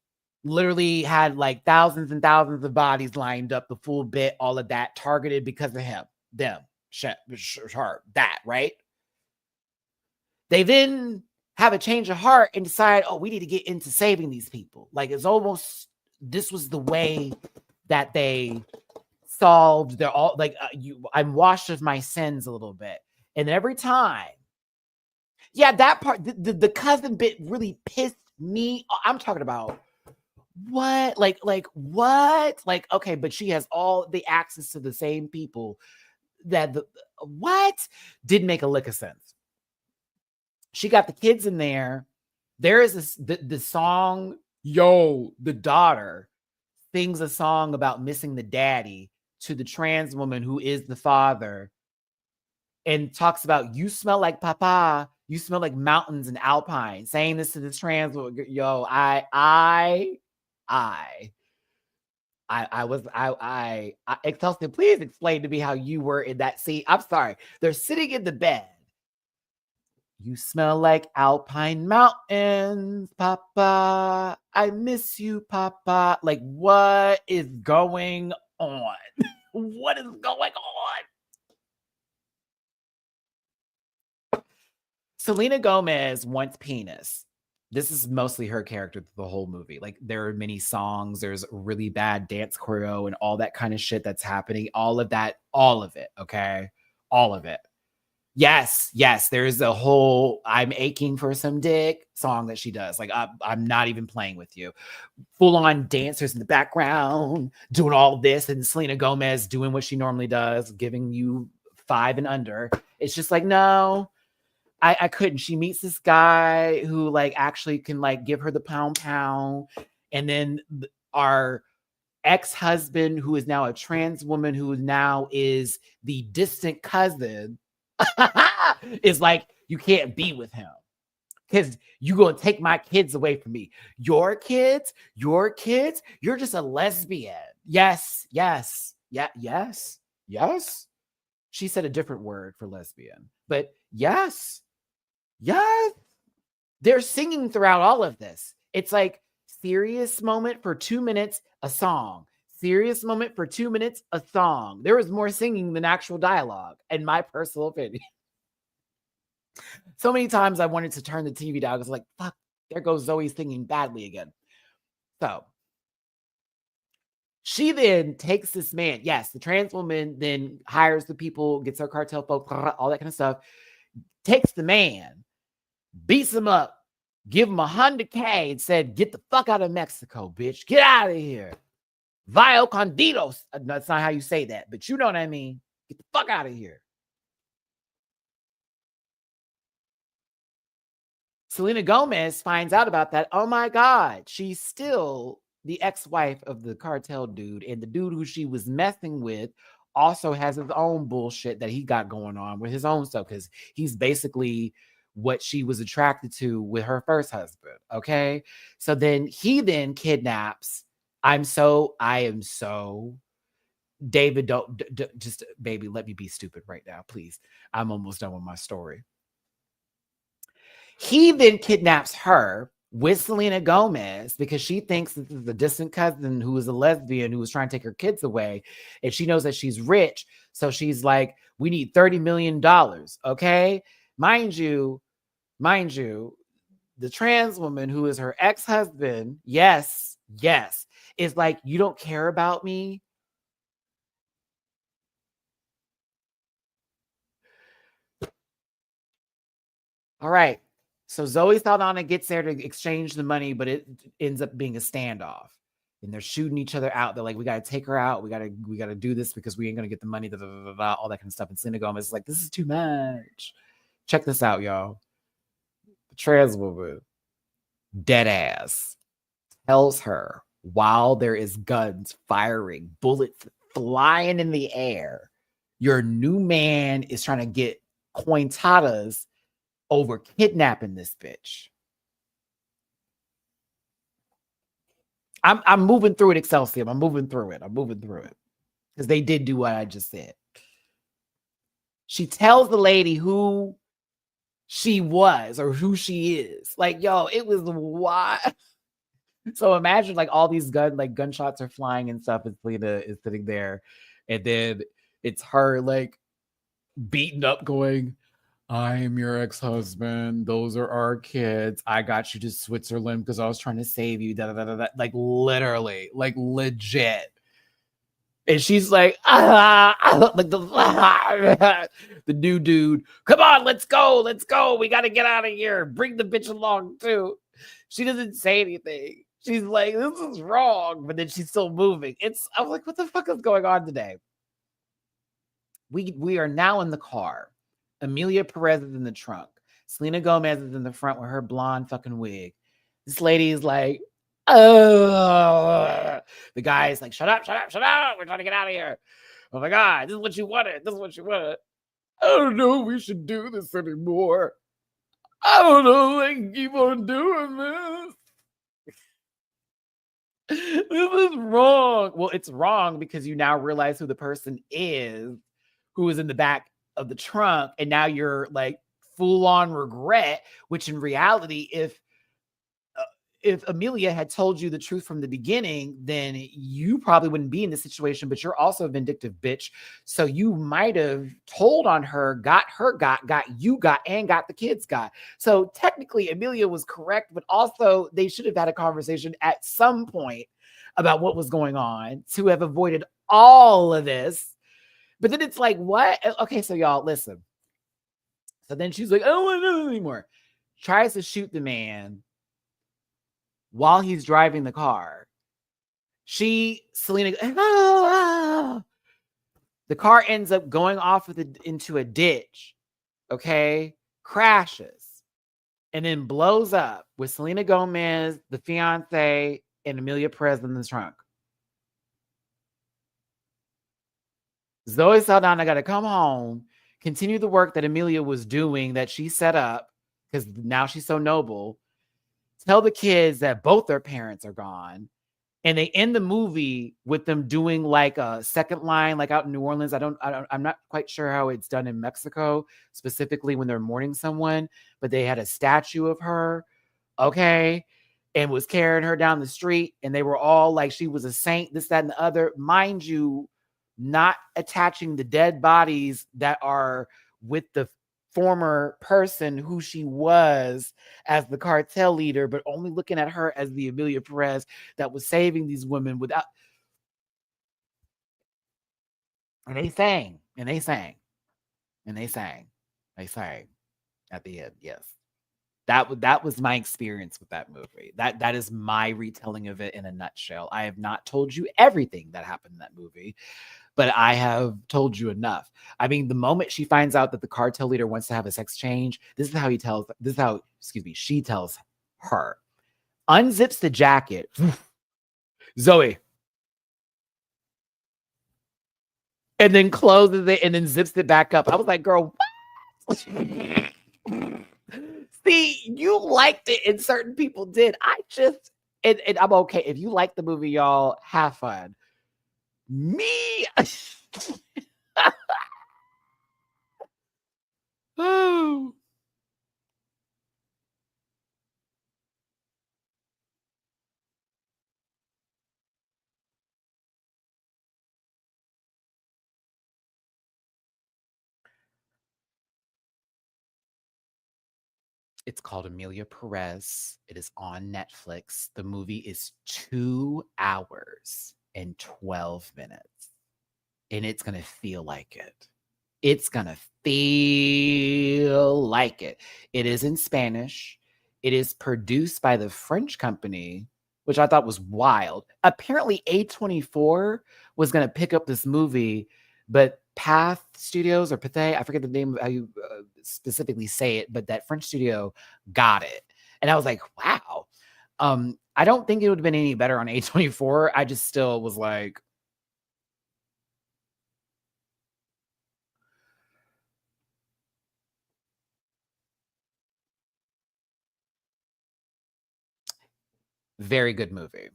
Literally had like thousands and thousands of bodies lined up, the full bit, all of that, targeted because of him, them, her, that, right? They then have a change of heart and decide, oh, we need to get into saving these people. Like, it's almost, this was the way that they solved their all, like, I'm washed of my sins a little bit. And every time, yeah, that part, the cousin bit really pissed me. I'm talking about what? Like what? Like, okay, but she has all the access to the same people that what? Didn't make a lick of sense. She got the kids in there. There is the song, the daughter sings a song about missing the daddy to the trans woman who is the father, and talks about, you smell like papa, you smell like mountains and alpine, saying this to this trans woman. Excelsior, please explain to me how you were in that scene. I'm sorry. They're sitting in the bed. You smell like alpine mountains, Papa. I miss you, Papa. Like, what is going on? What is going on? Selena Gomez wants penis. This is mostly her character through the whole movie. Like, there are many songs, there's really bad dance choreo and all that kind of shit that's happening. All of it, okay? All of it. Yes, there's a whole I'm aching for some dick song that she does. Like, I'm not even playing with you. Full on dancers in the background doing all this, and Selena Gomez doing what she normally does, giving you 5 and under. It's just like, no, I couldn't. She meets this guy who like actually can like give her the pound, and then our ex-husband, who is now a trans woman, who now is the distant cousin, is like, you can't be with him because you're going to take my kids away from me. Your kids, you're just a lesbian. Yes. She said a different word for lesbian, but yes. They're singing throughout all of this. It's like, serious moment for 2 minutes, a song. Serious moment for 2 minutes, a song. There was more singing than actual dialogue, in my personal opinion. So many times I wanted to turn the TV down. I was like, fuck, there goes Zoe singing badly again. So She then takes this man. Yes, the trans woman then hires the people, gets her cartel folks, all that kind of stuff. Takes the man, beats him up, give him $100K, and said, "Get the fuck out of Mexico, bitch. Get out of here. Vio conditos." That's not how you say that, but you know what I mean. Get the fuck out of here. Selena Gomez finds out about that. Oh my God, she's still the ex-wife of the cartel dude, and the dude who she was messing with also has his own bullshit that he got going on with his own stuff, because he's basically what she was attracted to with her first husband. Okay, so then he then kidnaps. I am so David. Don't just baby, let me be stupid right now, please. I'm almost done with my story. He then kidnaps her with Selena Gomez because she thinks this is a distant cousin who is a lesbian who was trying to take her kids away. And she knows that she's rich. So she's like, we need $30 million. Okay. Mind you, the trans woman who is her ex-husband, yes, is like, you don't care about me. All right. So Zoe Saldana gets there to exchange the money, but it ends up being a standoff. And they're shooting each other out. They're like, we got to take her out. We got to do this because we ain't going to get the money, all that kind of stuff. And Selena Gomez is like, this is too much. Check this out, y'all. The trans woman, dead ass, tells her while there is guns firing, bullets flying in the air, your new man is trying to get cointadas over kidnapping this bitch. I'm moving through it, Excelsior. I'm moving through it. Because they did do what I just said. She tells the lady who she was or who she is. Like, yo, it was wild. So imagine like all these gunshots are flying and stuff, and Selena is sitting there, and then it's her like beaten up going, I am your ex-husband. Those are our kids. I got you to Switzerland because I was trying to save you. Da, da, da, da. Like literally, like legit. And she's like, like the new dude, come on, let's go. We got to get out of here. Bring the bitch along too. She doesn't say anything. She's like, this is wrong. But then she's still moving. I'm like, what the fuck is going on today? We are now in the car. Emilia Pérez is in the trunk. Selena Gomez is in the front with her blonde fucking wig. This lady is like, oh. The guy is like, shut up. We're trying to get out of here. Oh my God, this is what you wanted. I don't know if we should do this anymore. I don't know if I can keep on doing this. This is wrong. Well, it's wrong because you now realize who the person is who is in the back of the trunk, and now you're like full on regret, which in reality, if Emilia had told you the truth from the beginning, then you probably wouldn't be in this situation, but you're also a vindictive bitch. So you might have told on her, got you got, and got the kids got. So technically Emilia was correct, but also they should have had a conversation at some point about what was going on to have avoided all of this. But then it's like, what? Okay, so y'all, listen. So then she's like, I don't want to know anymore. Tries to shoot the man while he's driving the car. Selena, the car ends up going off into a ditch, okay? Crashes, and then blows up with Selena Gomez, the fiance, and Emilia Pérez in the trunk. Zoe Saldana got to come home, continue the work that Emilia was doing that she set up, because now she's so noble, tell the kids that both their parents are gone. And they end the movie with them doing like a second line, like out in New Orleans. I'm not quite sure how it's done in Mexico, specifically when they're mourning someone, but they had a statue of her, okay, and was carrying her down the street. And they were all like, she was a saint, this, that, and the other. Mind you, not attaching the dead bodies that are with the former person who she was as the cartel leader, but only looking at her as the Emilia Pérez that was saving these women without. And they sang, and they sang, and they sang. They sang at the end. Yes. That was my experience with that movie. That is my retelling of it in a nutshell. I have not told you everything that happened in that movie, but I have told you enough. I mean, the moment she finds out that the cartel leader wants to have a sex change, she tells her, unzips the jacket. Zoe. And then closes it and then zips it back up. I was like, girl, what? See, you liked it and certain people did. And I'm okay. If you like the movie, y'all, have fun. Me. Oh. It's called Emilia Pérez. It is on Netflix. The movie is 2 hours and 12 minutes. And it's going to feel like it. It's going to feel like it. It is in Spanish. It is produced by the French company, which I thought was wild. Apparently, A24 was going to pick up this movie, but Path Studios or Pathé, I forget the name of how you specifically say it, but that French studio got it. And I was like, wow. I don't think it would have been any better on A24. I just still was like, very good movie.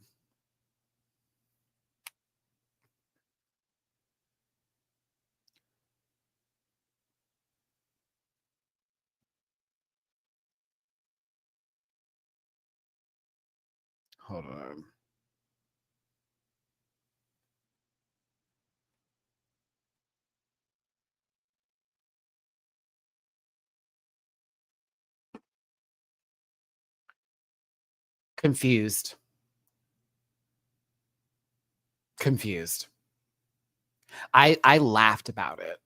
Hold on. Confused. Confused. I laughed about it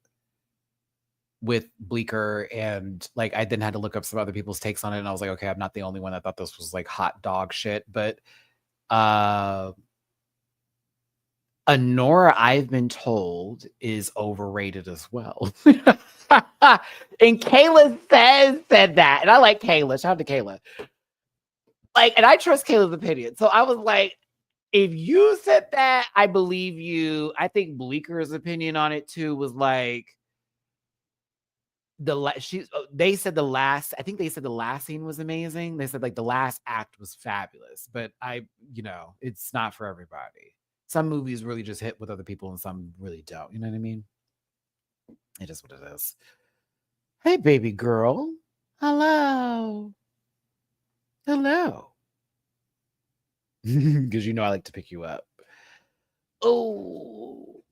with Bleecker, and like I then had to look up some other people's takes on it, and I was like, okay, I'm not the only one that thought this was like hot dog shit. But Honora, I've been told, is overrated as well. And Kayla said that. And I like Kayla. Shout out to Kayla. Like, and I trust Kayla's opinion. So I was like, if you said that, I believe you. I think Bleeker's opinion on it too was like they said the last, I think they said the last scene was amazing. They said like the last act was fabulous, but it's not for everybody. Some movies really just hit with other people and some really don't. You know what I mean? It is what it is. Hey, baby girl. Hello. Hello. Because I like to pick you up. Oh,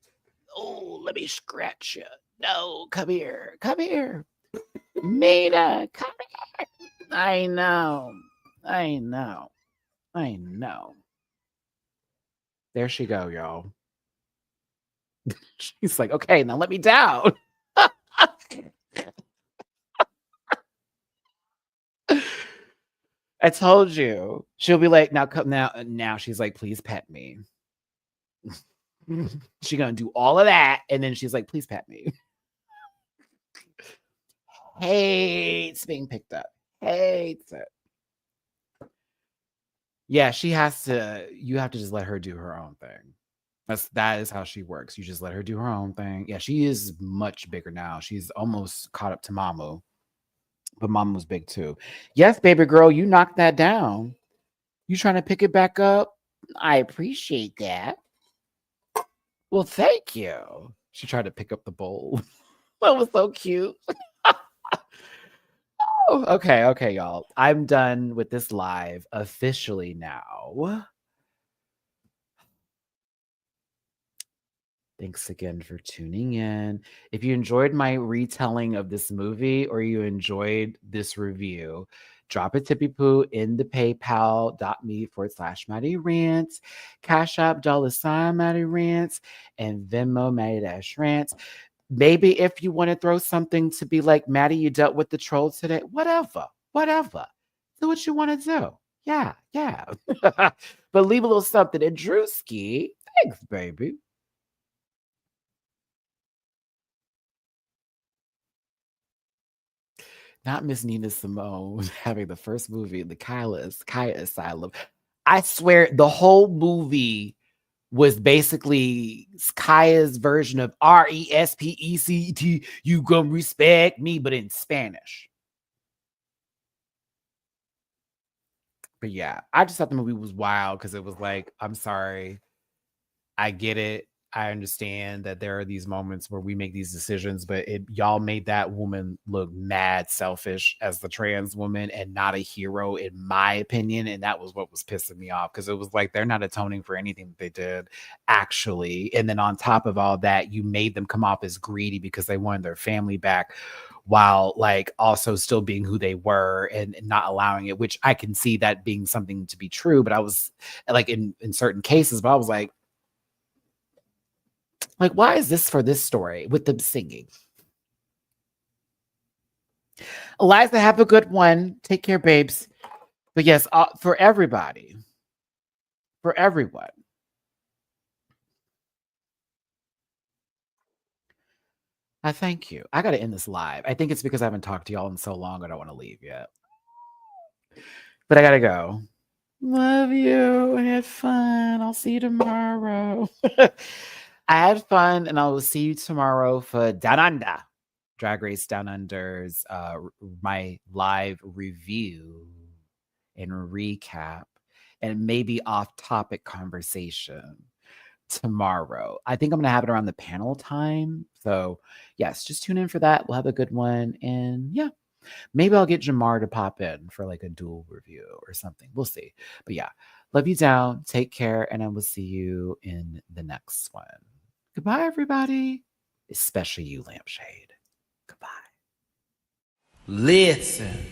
let me scratch you. No, come here. Come here. Mina, come here. I know. I know. I know. There she go, y'all. She's like, okay, now let me down. I told you. She'll be like, now come now. She's like, please pet me. She's gonna do all of that, and then she's like, please pet me. Hates being picked up. Hates it. Yeah, she has to. You have to just let her do her own thing. That is how she works. You just let her do her own thing. Yeah, she is much bigger now. She's almost caught up to Mamu, but Mamu was big too. Yes, baby girl, you knocked that down. You trying to pick it back up? I appreciate that. Well, thank you. She tried to pick up the bowl. That was so cute. Oh, okay, y'all. I'm done with this live officially now. Thanks again for tuning in. If you enjoyed my retelling of this movie or you enjoyed this review, drop a tippy poo in the paypal.me/MattyRants, Cash App $ MattyRants, and Venmo Matty-Rants. Maybe if you want to throw something to be like, Matty, you dealt with the troll today. Whatever. Do what you want to do. Yeah. But leave a little something. And Drewski, thanks, baby. Not Miss Nina Simone having the first movie in the Kaya Asylum. I swear the whole movie was basically Kaya's version of RESPECT, you gonna respect me, but in Spanish. But yeah, I just thought the movie was wild because it was like, I'm sorry, I get it. I understand that there are these moments where we make these decisions, but y'all made that woman look mad selfish as the trans woman and not a hero, in my opinion. And that was what was pissing me off, because it was like they're not atoning for anything that they did, actually. And then on top of all that, you made them come off as greedy because they wanted their family back, while like also still being who they were and not allowing it, which I can see that being something to be true. But I was like, in certain cases, but I was like, why is this for this story with them singing? Eliza, have a good one. Take care, babes. But yes, for everybody, for everyone. I thank you. I got to end this live. I think it's because I haven't talked to y'all in so long. I don't want to leave yet. But I got to go. Love you. I had fun. I'll see you tomorrow. I had fun, and I will see you tomorrow for Down Under. Drag Race Down Under's my live review and recap and maybe off-topic conversation tomorrow. I think I'm going to have it around the panel time. So yes, just tune in for that. We'll have a good one. And yeah, maybe I'll get Jamar to pop in for like a dual review or something. We'll see. But yeah, love you down. Take care. And I will see you in the next one. Goodbye, everybody. Especially you, Lampshade. Goodbye. Listen.